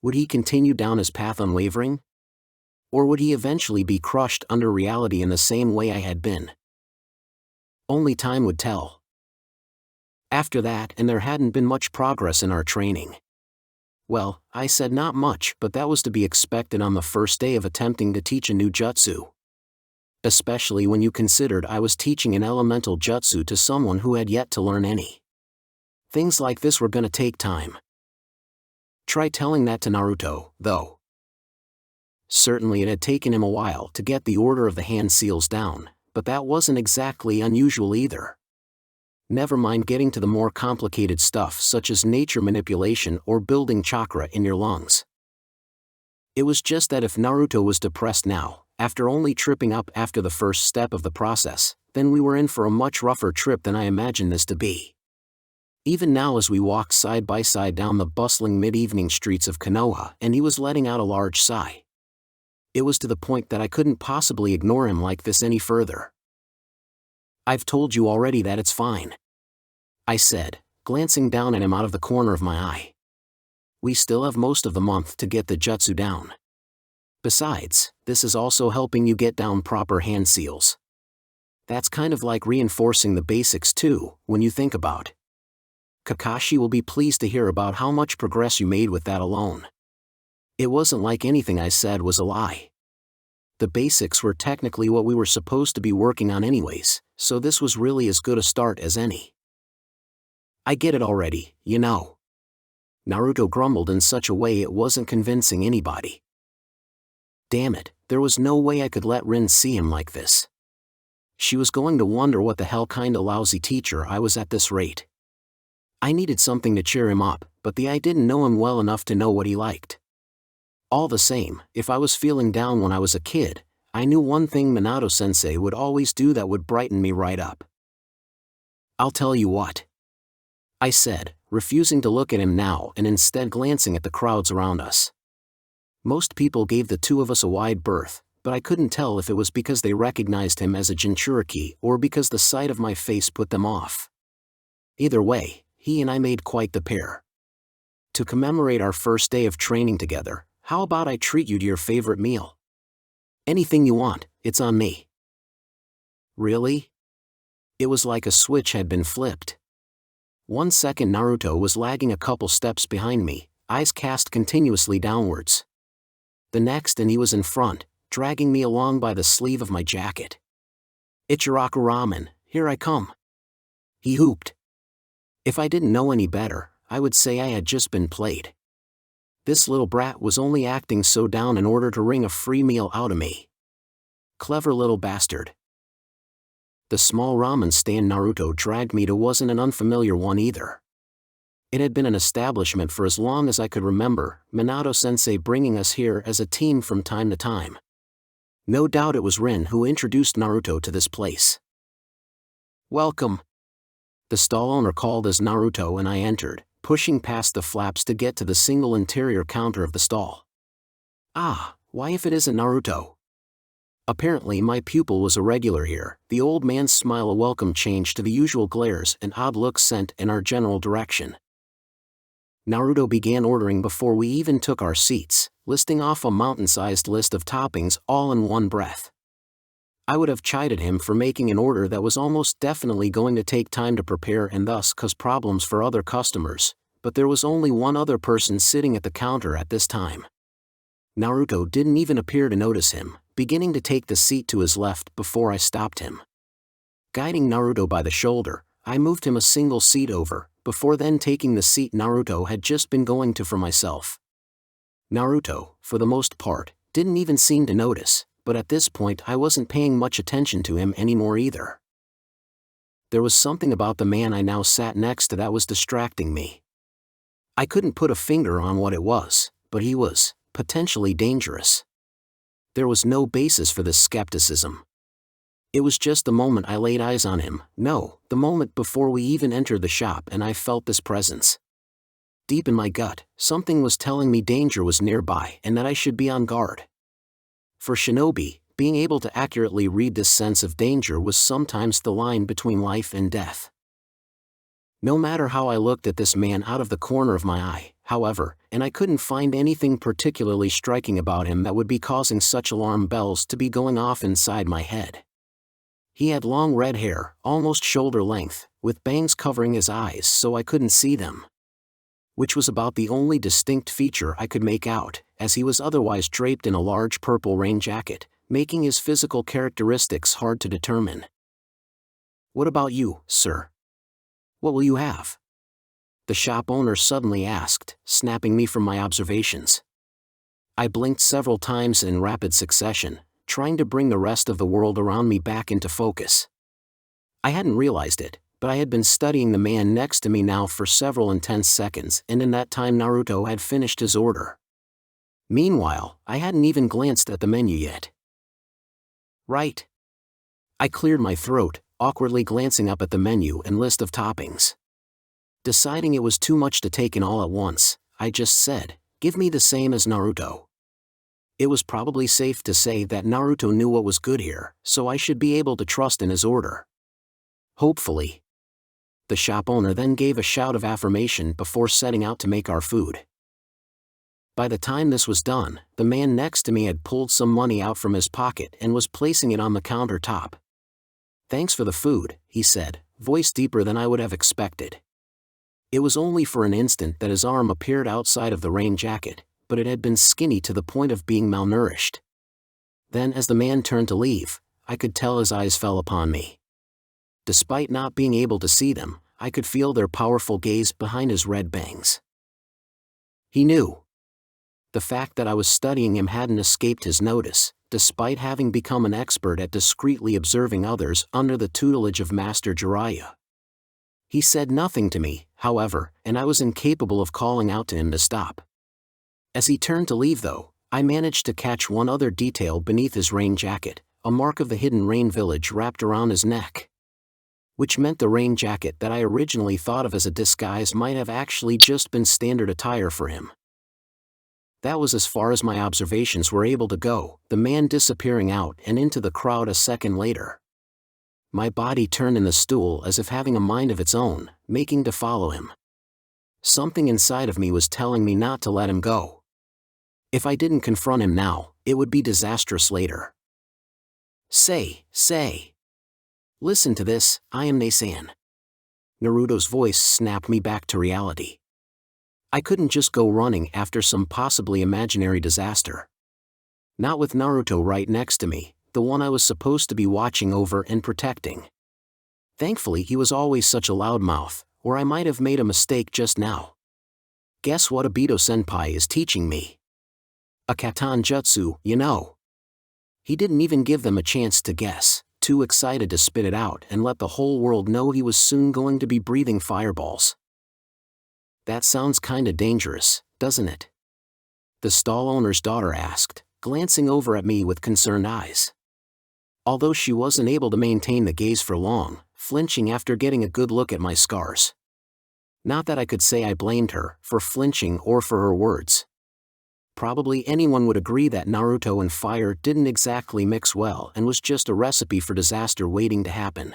Would he continue down his path unwavering? Or would he eventually be crushed under reality in the same way I had been? Only time would tell. After that, and there hadn't been much progress in our training. Well, I said not much, but that was to be expected on the first day of attempting to teach a new jutsu. Especially when you considered I was teaching an elemental jutsu to someone who had yet to learn any. Things like this were gonna take time. Try telling that to Naruto, though. Certainly it had taken him a while to get the order of the hand seals down, but that wasn't exactly unusual either. Never mind getting to the more complicated stuff such as nature manipulation or building chakra in your lungs. It was just that if Naruto was depressed now, after only tripping up after the first step of the process, then we were in for a much rougher trip than I imagined this to be. Even now as we walked side by side down the bustling mid-evening streets of Konoha and he was letting out a large sigh. It was to the point that I couldn't possibly ignore him like this any further. I've told you already that it's fine, I said, glancing down at him out of the corner of my eye. We still have most of the month to get the jutsu down. Besides, this is also helping you get down proper hand seals. That's kind of like reinforcing the basics too, when you think about. Kakashi will be pleased to hear about how much progress you made with that alone. It wasn't like anything I said was a lie. The basics were technically what we were supposed to be working on anyways, so this was really as good a start as any. I get it already, you know. Naruto grumbled in such a way it wasn't convincing anybody. Damn it, there was no way I could let Rin see him like this. She was going to wonder what the hell kinda lousy teacher I was at this rate. I needed something to cheer him up, but I didn't know him well enough to know what he liked. All the same, if I was feeling down when I was a kid, I knew one thing Minato Sensei would always do that would brighten me right up. I'll tell you what, I said, refusing to look at him now and instead glancing at the crowds around us. Most people gave the two of us a wide berth, but I couldn't tell if it was because they recognized him as a Jinchuriki or because the sight of my face put them off. Either way, he and I made quite the pair. To commemorate our first day of training together, how about I treat you to your favorite meal? Anything you want, it's on me. Really? It was like a switch had been flipped. 1 second Naruto was lagging a couple steps behind me, eyes cast continuously downwards. The next and he was in front, dragging me along by the sleeve of my jacket. Ichiraku Ramen, here I come. He whooped. If I didn't know any better, I would say I had just been played. This little brat was only acting so down in order to wring a free meal out of me. Clever little bastard. The small ramen stand Naruto dragged me to wasn't an unfamiliar one either. It had been an establishment for as long as I could remember, Minato Sensei bringing us here as a team from time to time. No doubt it was Rin who introduced Naruto to this place. Welcome. The stall owner called as Naruto and I entered, pushing past the flaps to get to the single interior counter of the stall. Ah, why if it isn't Naruto? Apparently my pupil was a regular here. The old man's smile a welcome change to the usual glares and odd looks sent in our general direction. Naruto began ordering before we even took our seats, listing off a mountain-sized list of toppings all in one breath. I would have chided him for making an order that was almost definitely going to take time to prepare and thus cause problems for other customers, but there was only one other person sitting at the counter at this time. Naruto didn't even appear to notice him, beginning to take the seat to his left before I stopped him. Guiding Naruto by the shoulder, I moved him a single seat over, before then taking the seat Naruto had just been going to for myself. Naruto, for the most part, didn't even seem to notice, but at this point I wasn't paying much attention to him anymore either. There was something about the man I now sat next to that was distracting me. I couldn't put a finger on what it was, but he was potentially dangerous. There was no basis for this skepticism. It was just the moment I laid eyes on him, no, the moment before we even entered the shop and I felt this presence. Deep in my gut, something was telling me danger was nearby and that I should be on guard. For shinobi, being able to accurately read this sense of danger was sometimes the line between life and death. No matter how I looked at this man out of the corner of my eye, however, and I couldn't find anything particularly striking about him that would be causing such alarm bells to be going off inside my head. He had long red hair, almost shoulder length, with bangs covering his eyes so I couldn't see them. Which was about the only distinct feature I could make out, as he was otherwise draped in a large purple rain jacket, making his physical characteristics hard to determine. "What about you, sir? What will you have?" The shop owner suddenly asked, snapping me from my observations. I blinked several times in rapid succession, trying to bring the rest of the world around me back into focus. I hadn't realized it, but I had been studying the man next to me now for several intense seconds, and in that time Naruto had finished his order. Meanwhile, I hadn't even glanced at the menu yet. Right. I cleared my throat, awkwardly glancing up at the menu and list of toppings. Deciding it was too much to take in all at once, I just said, "Give me the same as Naruto." It was probably safe to say that Naruto knew what was good here, so I should be able to trust in his order. Hopefully. The shop owner then gave a shout of affirmation before setting out to make our food. By the time this was done, the man next to me had pulled some money out from his pocket and was placing it on the countertop. "Thanks for the food," he said, voice deeper than I would have expected. It was only for an instant that his arm appeared outside of the rain jacket, but it had been skinny to the point of being malnourished. Then as the man turned to leave, I could tell his eyes fell upon me. Despite not being able to see them, I could feel their powerful gaze behind his red bangs. He knew. The fact that I was studying him hadn't escaped his notice, despite having become an expert at discreetly observing others under the tutelage of Master Jiraiya. He said nothing to me, however, and I was incapable of calling out to him to stop. As he turned to leave though, I managed to catch one other detail beneath his rain jacket, a mark of the hidden rain village wrapped around his neck. Which meant the rain jacket that I originally thought of as a disguise might have actually just been standard attire for him. That was as far as my observations were able to go, the man disappearing out and into the crowd a second later. My body turned in the stool as if having a mind of its own, making to follow him. Something inside of me was telling me not to let him go. If I didn't confront him now, it would be disastrous later. Say. Listen to this, I am Ne-san. Naruto's voice snapped me back to reality. I couldn't just go running after some possibly imaginary disaster. Not with Naruto right next to me, the one I was supposed to be watching over and protecting. Thankfully he was always such a loudmouth, or I might have made a mistake just now. Guess what Obito-senpai is teaching me? A katan jutsu, you know. He didn't even give them a chance to guess, too excited to spit it out and let the whole world know he was soon going to be breathing fireballs. That sounds kinda dangerous, doesn't it? The stall owner's daughter asked, glancing over at me with concerned eyes. Although she wasn't able to maintain the gaze for long, flinching after getting a good look at my scars. Not that I could say I blamed her for flinching or for her words. Probably anyone would agree that Naruto and fire didn't exactly mix well and was just a recipe for disaster waiting to happen.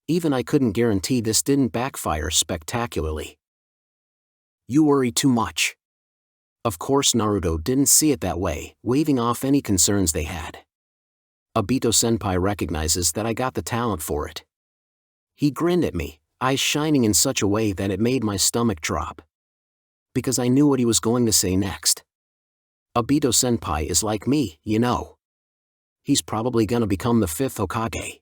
Even I couldn't guarantee this didn't backfire spectacularly. You worry too much. Of course Naruto didn't see it that way, waving off any concerns they had. Obito-senpai recognizes that I got the talent for it. He grinned at me, eyes shining in such a way that it made my stomach drop. Because I knew what he was going to say next. Obito-senpai is like me, you know. He's probably gonna become the 5th Hokage.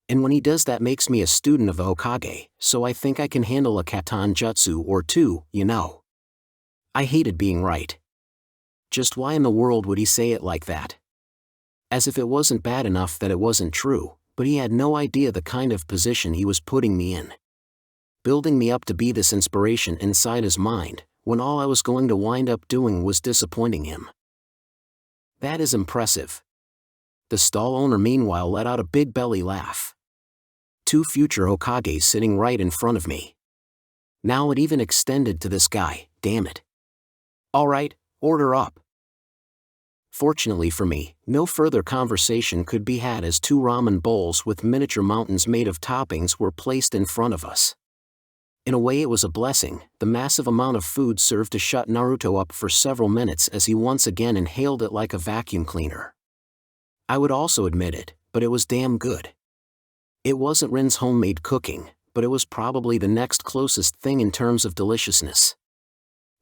And when he does that makes me a student of the Hokage, so I think I can handle a katan jutsu or two, you know. I hated being right. Just why in the world would he say it like that? As if it wasn't bad enough that it wasn't true, but he had no idea the kind of position he was putting me in. Building me up to be this inspiration inside his mind, when all I was going to wind up doing was disappointing him. That is impressive. The stall owner meanwhile let out a big belly laugh. 2 future Hokages sitting right in front of me. Now it even extended to this guy, damn it. Alright, order up. Fortunately for me, no further conversation could be had as 2 ramen bowls with miniature mountains made of toppings were placed in front of us. In a way it was a blessing, the massive amount of food served to shut Naruto up for several minutes as he once again inhaled it like a vacuum cleaner. I would also admit it, but it was damn good. It wasn't Rin's homemade cooking, but it was probably the next closest thing in terms of deliciousness.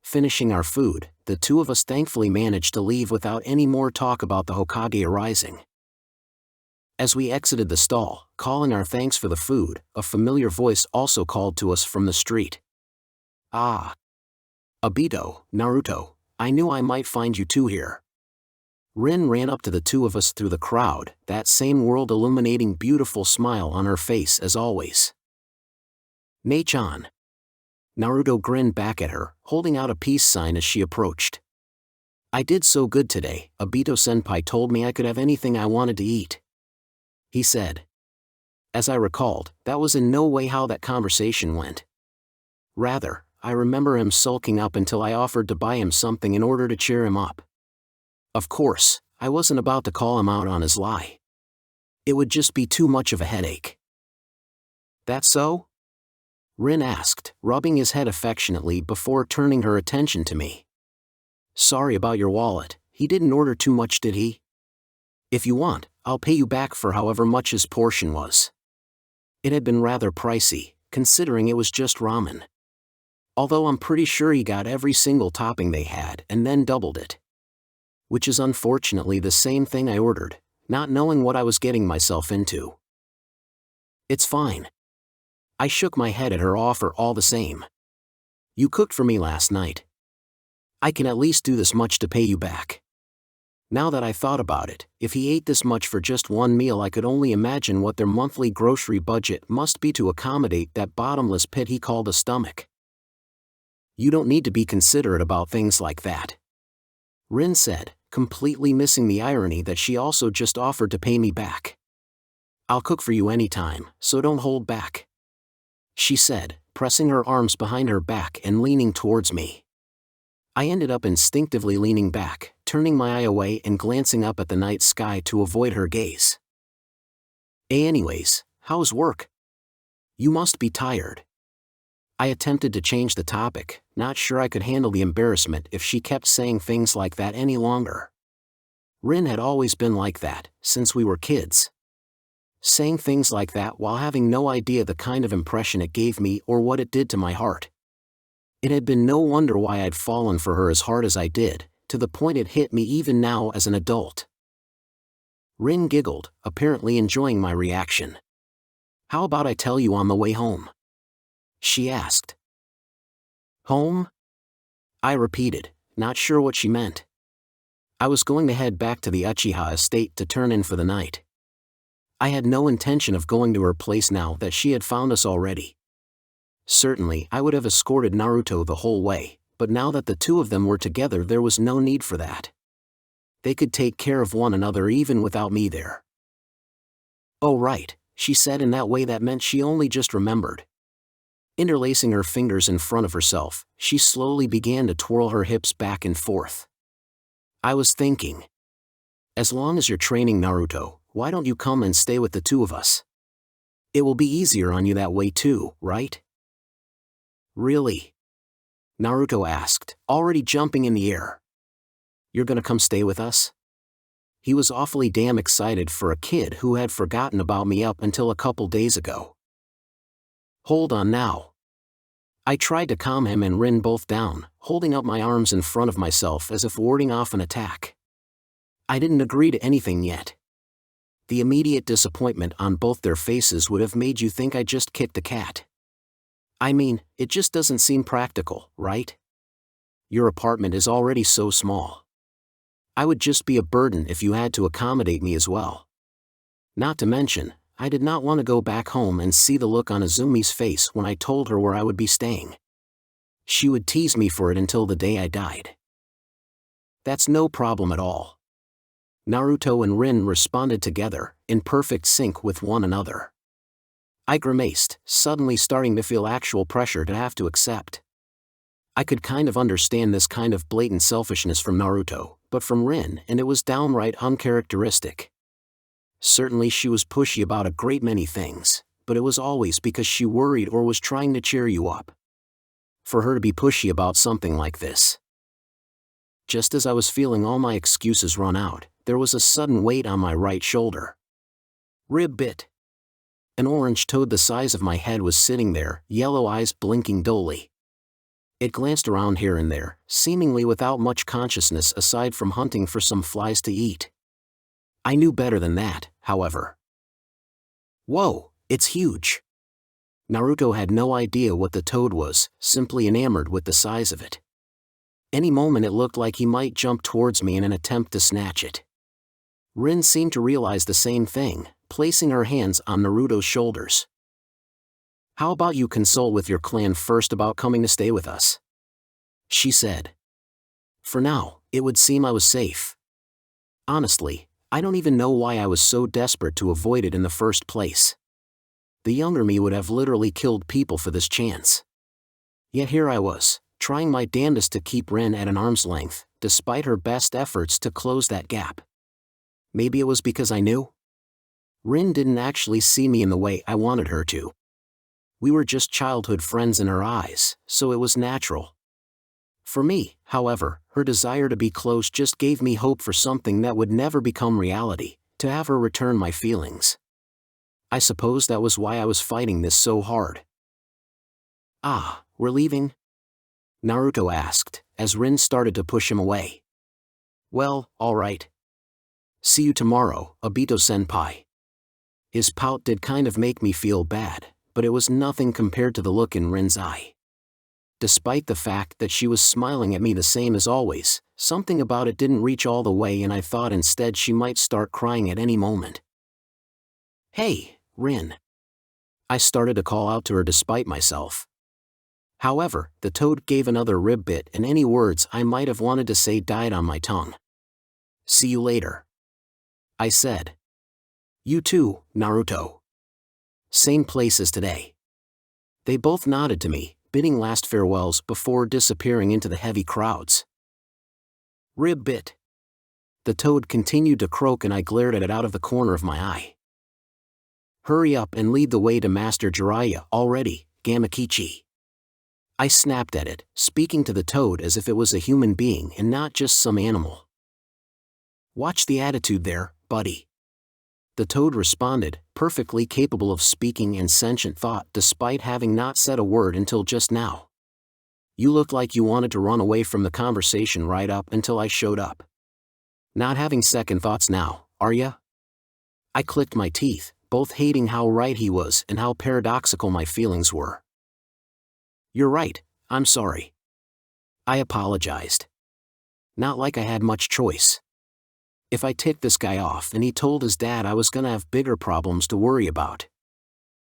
Finishing our food, the 2 of us thankfully managed to leave without any more talk about the Hokage arising. As we exited the stall, calling our thanks for the food, a familiar voice also called to us from the street. Ah! Obito, Naruto, I knew I might find you 2 here. Rin ran up to the 2 of us through the crowd, that same world-illuminating beautiful smile on her face as always. Ne-chan. Naruto grinned back at her, holding out a peace sign as she approached. I did so good today, Obito-senpai told me I could have anything I wanted to eat. He said. As I recalled, that was in no way how that conversation went. Rather, I remember him sulking up until I offered to buy him something in order to cheer him up. Of course, I wasn't about to call him out on his lie. It would just be too much of a headache. That so? Rin asked, rubbing his head affectionately before turning her attention to me. Sorry about your wallet, he didn't order too much did he? If you want, I'll pay you back for however much his portion was. It had been rather pricey, considering it was just ramen. Although I'm pretty sure he got every single topping they had and then doubled it. Which is unfortunately the same thing I ordered, not knowing what I was getting myself into. It's fine. I shook my head at her offer all the same. You cooked for me last night. I can at least do this much to pay you back. Now that I thought about it, if he ate this much for just one meal, I could only imagine what their monthly grocery budget must be to accommodate that bottomless pit he called a stomach. You don't need to be considerate about things like that, Rin said, completely missing the irony that she also just offered to pay me back. I'll cook for you anytime, so don't hold back, she said, pressing her arms behind her back and leaning towards me. I ended up instinctively leaning back, turning my eye away and glancing up at the night sky to avoid her gaze. Anyways, how's work? You must be tired. I attempted to change the topic, not sure I could handle the embarrassment if she kept saying things like that any longer. Rin had always been like that, since we were kids. Saying things like that while having no idea the kind of impression it gave me or what it did to my heart. It had been no wonder why I'd fallen for her as hard as I did, to the point it hit me even now as an adult. Rin giggled, apparently enjoying my reaction. How about I tell you on the way home? She asked. Home? I repeated, not sure what she meant. I was going to head back to the Uchiha estate to turn in for the night. I had no intention of going to her place now that she had found us already. Certainly, I would have escorted Naruto the whole way, but now that the two of them were together, there was no need for that. They could take care of one another even without me there. Oh right, she said in that way that meant she only just remembered. Interlacing her fingers in front of herself, she slowly began to twirl her hips back and forth. I was thinking. As long as you're training Naruto, why don't you come and stay with the two of us? It will be easier on you that way too, right? Really? Naruto asked, already jumping in the air. You're gonna come stay with us? He was awfully damn excited for a kid who had forgotten about me up until a couple days ago. Hold on now. I tried to calm him and Rin both down, holding up my arms in front of myself as if warding off an attack. I didn't agree to anything yet. The immediate disappointment on both their faces would have made you think I just kicked a cat. I mean, it just doesn't seem practical, right? Your apartment is already so small. I would just be a burden if you had to accommodate me as well. Not to mention, I did not want to go back home and see the look on Azumi's face when I told her where I would be staying. She would tease me for it until the day I died. That's no problem at all. Naruto and Rin responded together, in perfect sync with one another. I grimaced, suddenly starting to feel actual pressure to have to accept. I could kind of understand this kind of blatant selfishness from Naruto, but from Rin, and it was downright uncharacteristic. Certainly she was pushy about a great many things, but it was always because she worried or was trying to cheer you up. For her to be pushy about something like this. Just as I was feeling all my excuses run out, there was a sudden weight on my right shoulder. Rib bit. An orange toad the size of my head was sitting there, yellow eyes blinking dully. It glanced around here and there, seemingly without much consciousness aside from hunting for some flies to eat. I knew better than that, however. Whoa, it's huge. Naruto had no idea what the toad was, simply enamored with the size of it. Any moment it looked like he might jump towards me in an attempt to snatch it. Rin seemed to realize the same thing, placing her hands on Naruto's shoulders. How about you consult with your clan first about coming to stay with us? She said. For now, it would seem I was safe. Honestly, I don't even know why I was so desperate to avoid it in the first place. The younger me would have literally killed people for this chance. Yet here I was, trying my damnedest to keep Rin at an arm's length, despite her best efforts to close that gap. Maybe it was because I knew? Rin didn't actually see me in the way I wanted her to. We were just childhood friends in her eyes, so it was natural. For me, however, her desire to be close just gave me hope for something that would never become reality, to have her return my feelings. I suppose that was why I was fighting this so hard. Ah, we're leaving? Naruto asked, as Rin started to push him away. Well, alright. See you tomorrow, Obito-senpai. His pout did kind of make me feel bad, but it was nothing compared to the look in Rin's eye. Despite the fact that she was smiling at me the same as always, something about it didn't reach all the way and I thought instead she might start crying at any moment. Hey, Rin. I started to call out to her despite myself. However, the toad gave another rib bit and any words I might have wanted to say died on my tongue. See you later, I said. You too, Naruto. Same place as today. They both nodded to me, bidding last farewells before disappearing into the heavy crowds. Rib bit. The toad continued to croak and I glared at it out of the corner of my eye. Hurry up and lead the way to Master Jiraiya already, Gamakichi. I snapped at it, speaking to the toad as if it was a human being and not just some animal. Watch the attitude there, buddy. The toad responded, perfectly capable of speaking and sentient thought despite having not said a word until just now. You looked like you wanted to run away from the conversation right up until I showed up. Not having second thoughts now, are ya? I clicked my teeth, both hating how right he was and how paradoxical my feelings were. You're right, I'm sorry. I apologized. Not like I had much choice. If I ticked this guy off and he told his dad I was gonna have bigger problems to worry about.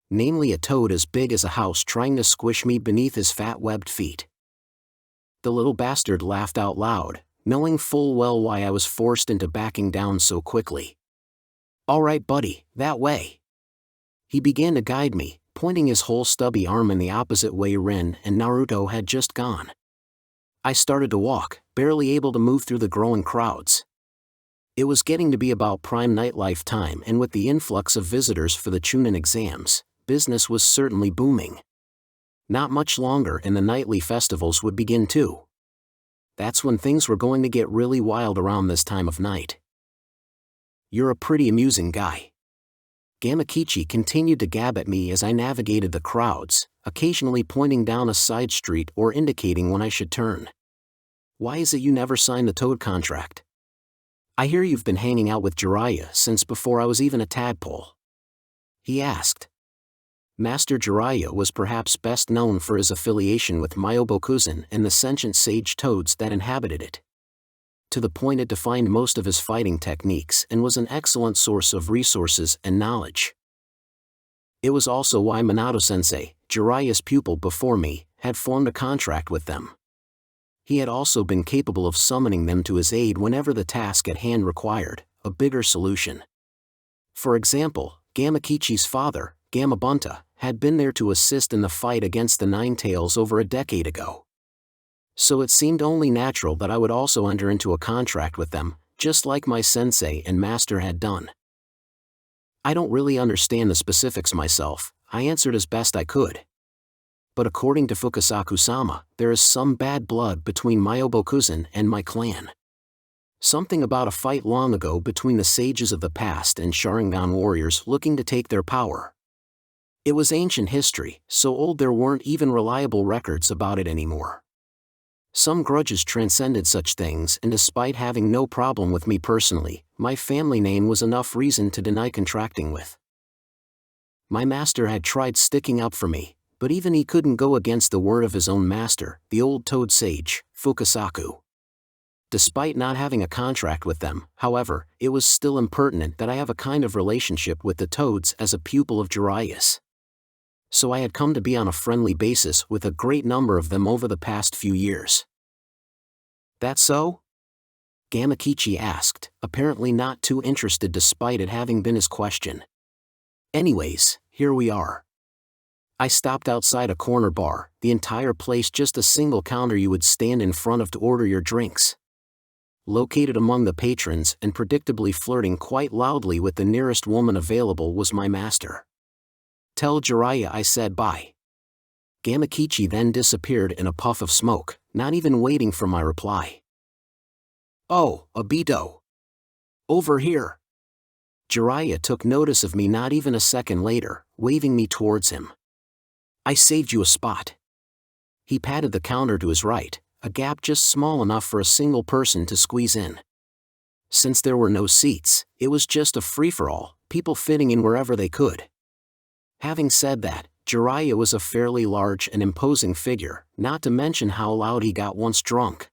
Namely a toad as big as a house trying to squish me beneath his fat webbed feet. The little bastard laughed out loud, knowing full well why I was forced into backing down so quickly. Alright buddy, that way. He began to guide me, pointing his whole stubby arm in the opposite way Rin and Naruto had just gone. I started to walk, barely able to move through the growing crowds. It was getting to be about prime nightlife time and with the influx of visitors for the Chunin Exams, business was certainly booming. Not much longer and the nightly festivals would begin too. That's when things were going to get really wild around this time of night. You're a pretty amusing guy. Gamakichi continued to gab at me as I navigated the crowds, occasionally pointing down a side street or indicating when I should turn. Why is it you never signed the toad contract? I hear you've been hanging out with Jiraiya since before I was even a tadpole. He asked. Master Jiraiya was perhaps best known for his affiliation with Myobokuzan and the sentient sage toads that inhabited it. To the point it defined most of his fighting techniques and was an excellent source of resources and knowledge. It was also why Minato-sensei, Jiraiya's pupil before me, had formed a contract with them. He had also been capable of summoning them to his aid whenever the task at hand required a bigger solution. For example, Gamakichi's father, Gamabunta, had been there to assist in the fight against the Nine Tails over a decade ago. So it seemed only natural that I would also enter into a contract with them, just like my sensei and master had done. I don't really understand the specifics myself, I answered as best I could. But according to Fukasaku-sama, there is some bad blood between Myobokuzan and my clan. Something about a fight long ago between the sages of the past and Sharingan warriors looking to take their power. It was ancient history, so old there weren't even reliable records about it anymore. Some grudges transcended such things, and despite having no problem with me personally, my family name was enough reason to deny contracting with. My master had tried sticking up for me, but even he couldn't go against the word of his own master, the old toad sage, Fukasaku. Despite not having a contract with them, however, it was still impertinent that I have a kind of relationship with the toads as a pupil of Jiraiya's. So I had come to be on a friendly basis with a great number of them over the past few years. That so? Gamakichi asked, apparently not too interested despite it having been his question. Anyways, here we are. I stopped outside a corner bar, the entire place just a single counter you would stand in front of to order your drinks. Located among the patrons and predictably flirting quite loudly with the nearest woman available was my master. Tell Jiraiya I said bye. Gamakichi then disappeared in a puff of smoke, not even waiting for my reply. Oh, Obito. Over here. Jiraiya took notice of me not even a second later, waving me towards him. I saved you a spot. He patted the counter to his right, a gap just small enough for a single person to squeeze in. Since there were no seats, it was just a free-for-all, people fitting in wherever they could. Having said that, Jiraiya was a fairly large and imposing figure, not to mention how loud he got once drunk.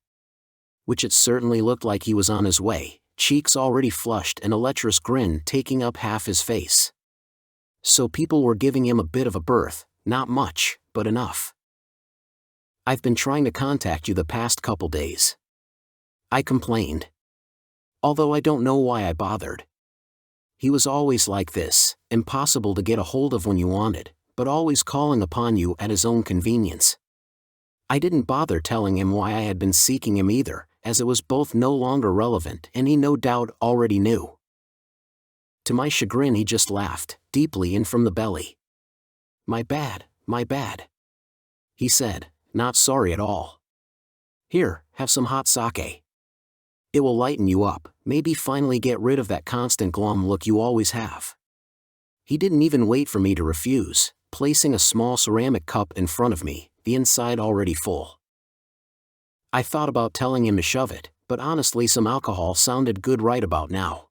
Which it certainly looked like he was on his way, cheeks already flushed and a lecherous grin taking up half his face. So people were giving him a bit of a berth, not much, but enough. "I've been trying to contact you the past couple days," I complained. Although I don't know why I bothered. He was always like this, impossible to get a hold of when you wanted, but always calling upon you at his own convenience. I didn't bother telling him why I had been seeking him either, as it was both no longer relevant and he no doubt already knew. To my chagrin he just laughed, deeply and from the belly. My bad," he said, not sorry at all. "Here, have some hot sake. It will lighten you up, maybe finally get rid of that constant glum look you always have." He didn't even wait for me to refuse, placing a small ceramic cup in front of me, the inside already full. I thought about telling him to shove it, but honestly some alcohol sounded good right about now.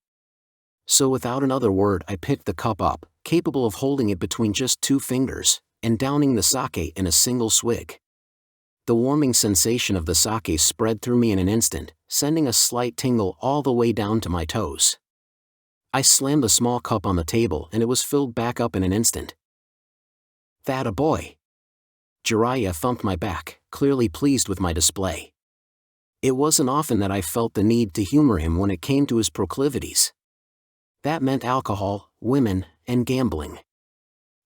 So without another word I picked the cup up, capable of holding it between just 2 fingers, and downing the sake in a single swig. The warming sensation of the sake spread through me in an instant, sending a slight tingle all the way down to my toes. I slammed the small cup on the table and it was filled back up in an instant. "That a boy?" Jiraiya thumped my back, clearly pleased with my display. It wasn't often that I felt the need to humor him when it came to his proclivities. That meant alcohol, women, and gambling.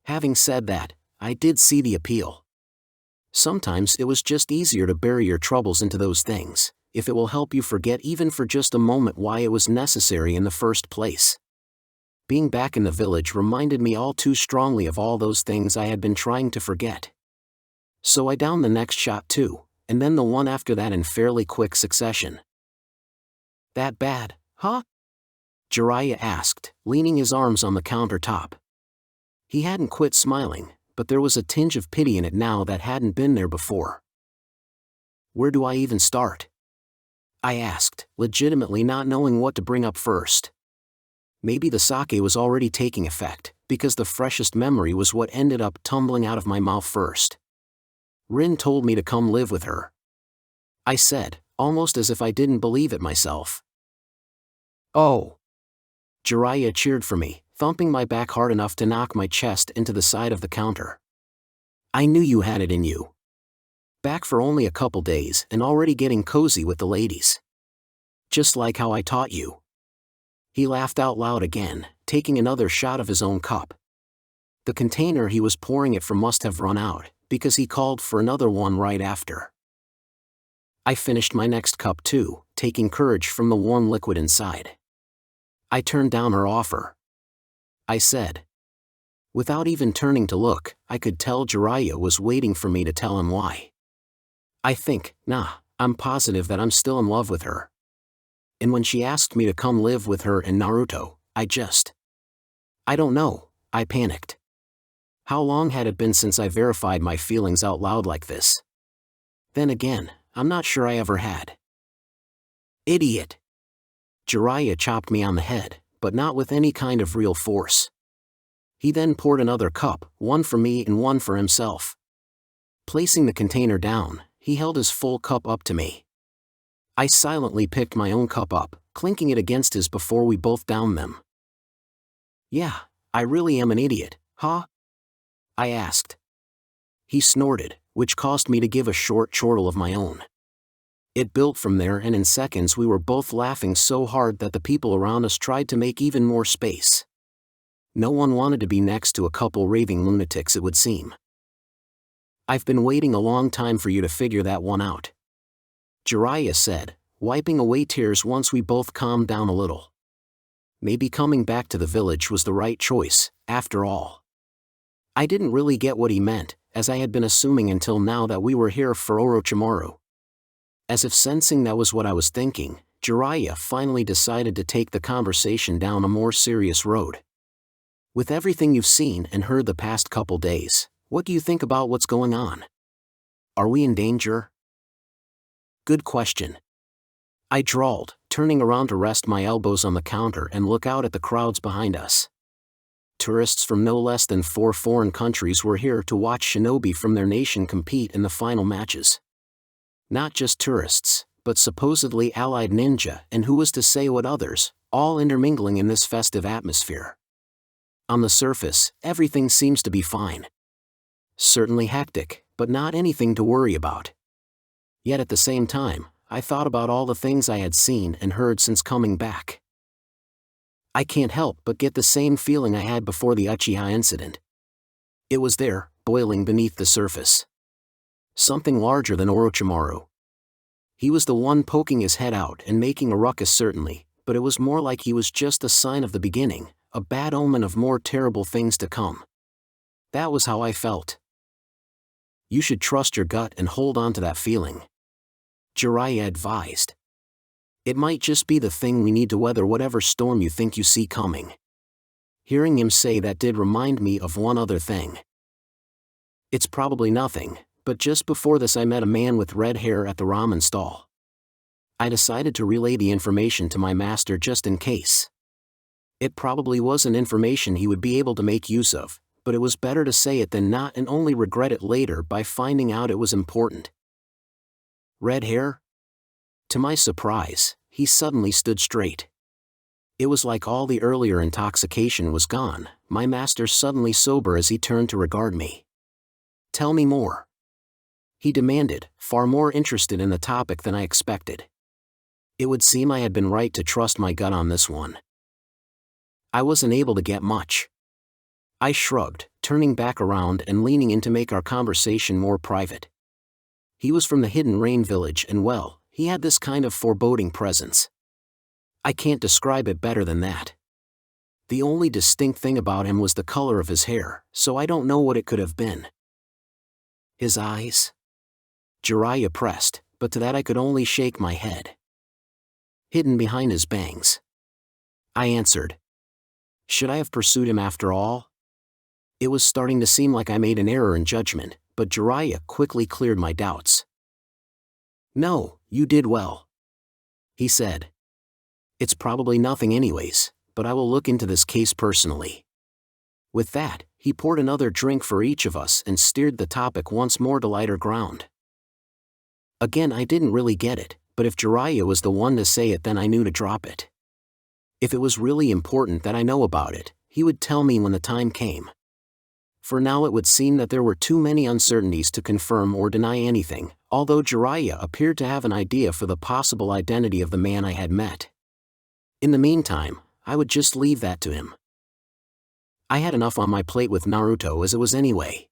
Having said that, I did see the appeal. Sometimes it was just easier to bury your troubles into those things, if it will help you forget even for just a moment why it was necessary in the first place. Being back in the village reminded me all too strongly of all those things I had been trying to forget. So I downed the next shot too, and then the one after that in fairly quick succession. "That bad, huh?" Jiraiya asked, leaning his arms on the countertop. He hadn't quit smiling, but there was a tinge of pity in it now that hadn't been there before. "Where do I even start?" I asked, legitimately not knowing what to bring up first. Maybe the sake was already taking effect, because the freshest memory was what ended up tumbling out of my mouth first. "Rin told me to come live with her," I said, almost as if I didn't believe it myself. "Oh!" Jiraiya cheered for me, thumping my back hard enough to knock my chest into the side of the counter. "I knew you had it in you. Back for only a couple days and already getting cozy with the ladies. Just like how I taught you." He laughed out loud again, taking another shot of his own cup. The container he was pouring it from must have run out, because he called for another one right after. I finished my next cup too, taking courage from the warm liquid inside. I turned down her offer. I said. Without even turning to look, I could tell Jiraiya was waiting for me to tell him why. I'm positive that I'm still in love with her. And when she asked me to come live with her in Naruto, I don't know, I panicked. How long had it been since I verified my feelings out loud like this? Then again, I'm not sure I ever had. Idiot! Jiraiya chopped me on the head, but not with any kind of real force. He then poured another cup, one for me and one for himself. Placing the container down, he held his full cup up to me. I silently picked my own cup up, clinking it against his before we both downed them. "Yeah, I really am an idiot, huh?" I asked. He snorted, which caused me to give a short chortle of my own. It built from there, and in seconds we were both laughing so hard that the people around us tried to make even more space. No one wanted to be next to a couple raving lunatics, it would seem. "I've been waiting a long time for you to figure that one out," Jiraiya said, wiping away tears once we both calmed down a little. Maybe coming back to the village was the right choice, after all. I didn't really get what he meant, as I had been assuming until now that we were here for Orochimaru. As if sensing that was what I was thinking, Jiraiya finally decided to take the conversation down a more serious road. "With everything you've seen and heard the past couple days, what do you think about what's going on?" Are we in danger? Good question. I drawled, turning around to rest my elbows on the counter and look out at the crowds behind us. Tourists from no less than 4 foreign countries were here to watch shinobi from their nation compete in the final matches. Not just tourists, but supposedly allied ninja and who was to say what others, all intermingling in this festive atmosphere. On the surface, everything seems to be fine. Certainly hectic, but not anything to worry about. Yet at the same time, I thought about all the things I had seen and heard since coming back. I can't help but get the same feeling I had before the Uchiha incident. It was there, boiling beneath the surface. Something larger than Orochimaru. He was the one poking his head out and making a ruckus certainly, but it was more like he was just a sign of the beginning, a bad omen of more terrible things to come. That was how I felt. You should trust your gut and hold on to that feeling, Jiraiya advised. It might just be the thing we need to weather whatever storm you think you see coming. Hearing him say that did remind me of one other thing. It's probably nothing, but just before this I met a man with red hair at the ramen stall. I decided to relay the information to my master just in case. It probably wasn't information he would be able to make use of, but it was better to say it than not and only regret it later by finding out it was important. Red hair? To my surprise, he suddenly stood straight. It was like all the earlier intoxication was gone, my master suddenly sober as he turned to regard me. Tell me more, he demanded, far more interested in the topic than I expected. It would seem I had been right to trust my gut on this one. I wasn't able to get much. I shrugged, turning back around and leaning in to make our conversation more private. He was from the Hidden Rain village and well, he had this kind of foreboding presence. I can't describe it better than that. The only distinct thing about him was the color of his hair, so I don't know what it could have been. His eyes? Jiraiya pressed, but to that I could only shake my head. Hidden behind his bangs, I answered. Should I have pursued him after all? It was starting to seem like I made an error in judgment, but Jiraiya quickly cleared my doubts. No, you did well, he said. It's probably nothing anyways, but I will look into this case personally. With that, he poured another drink for each of us and steered the topic once more to lighter ground. Again, I didn't really get it, but if Jiraiya was the one to say it, then I knew to drop it. If it was really important that I know about it, he would tell me when the time came. For now it would seem that there were too many uncertainties to confirm or deny anything, although Jiraiya appeared to have an idea for the possible identity of the man I had met. In the meantime, I would just leave that to him. I had enough on my plate with Naruto as it was anyway.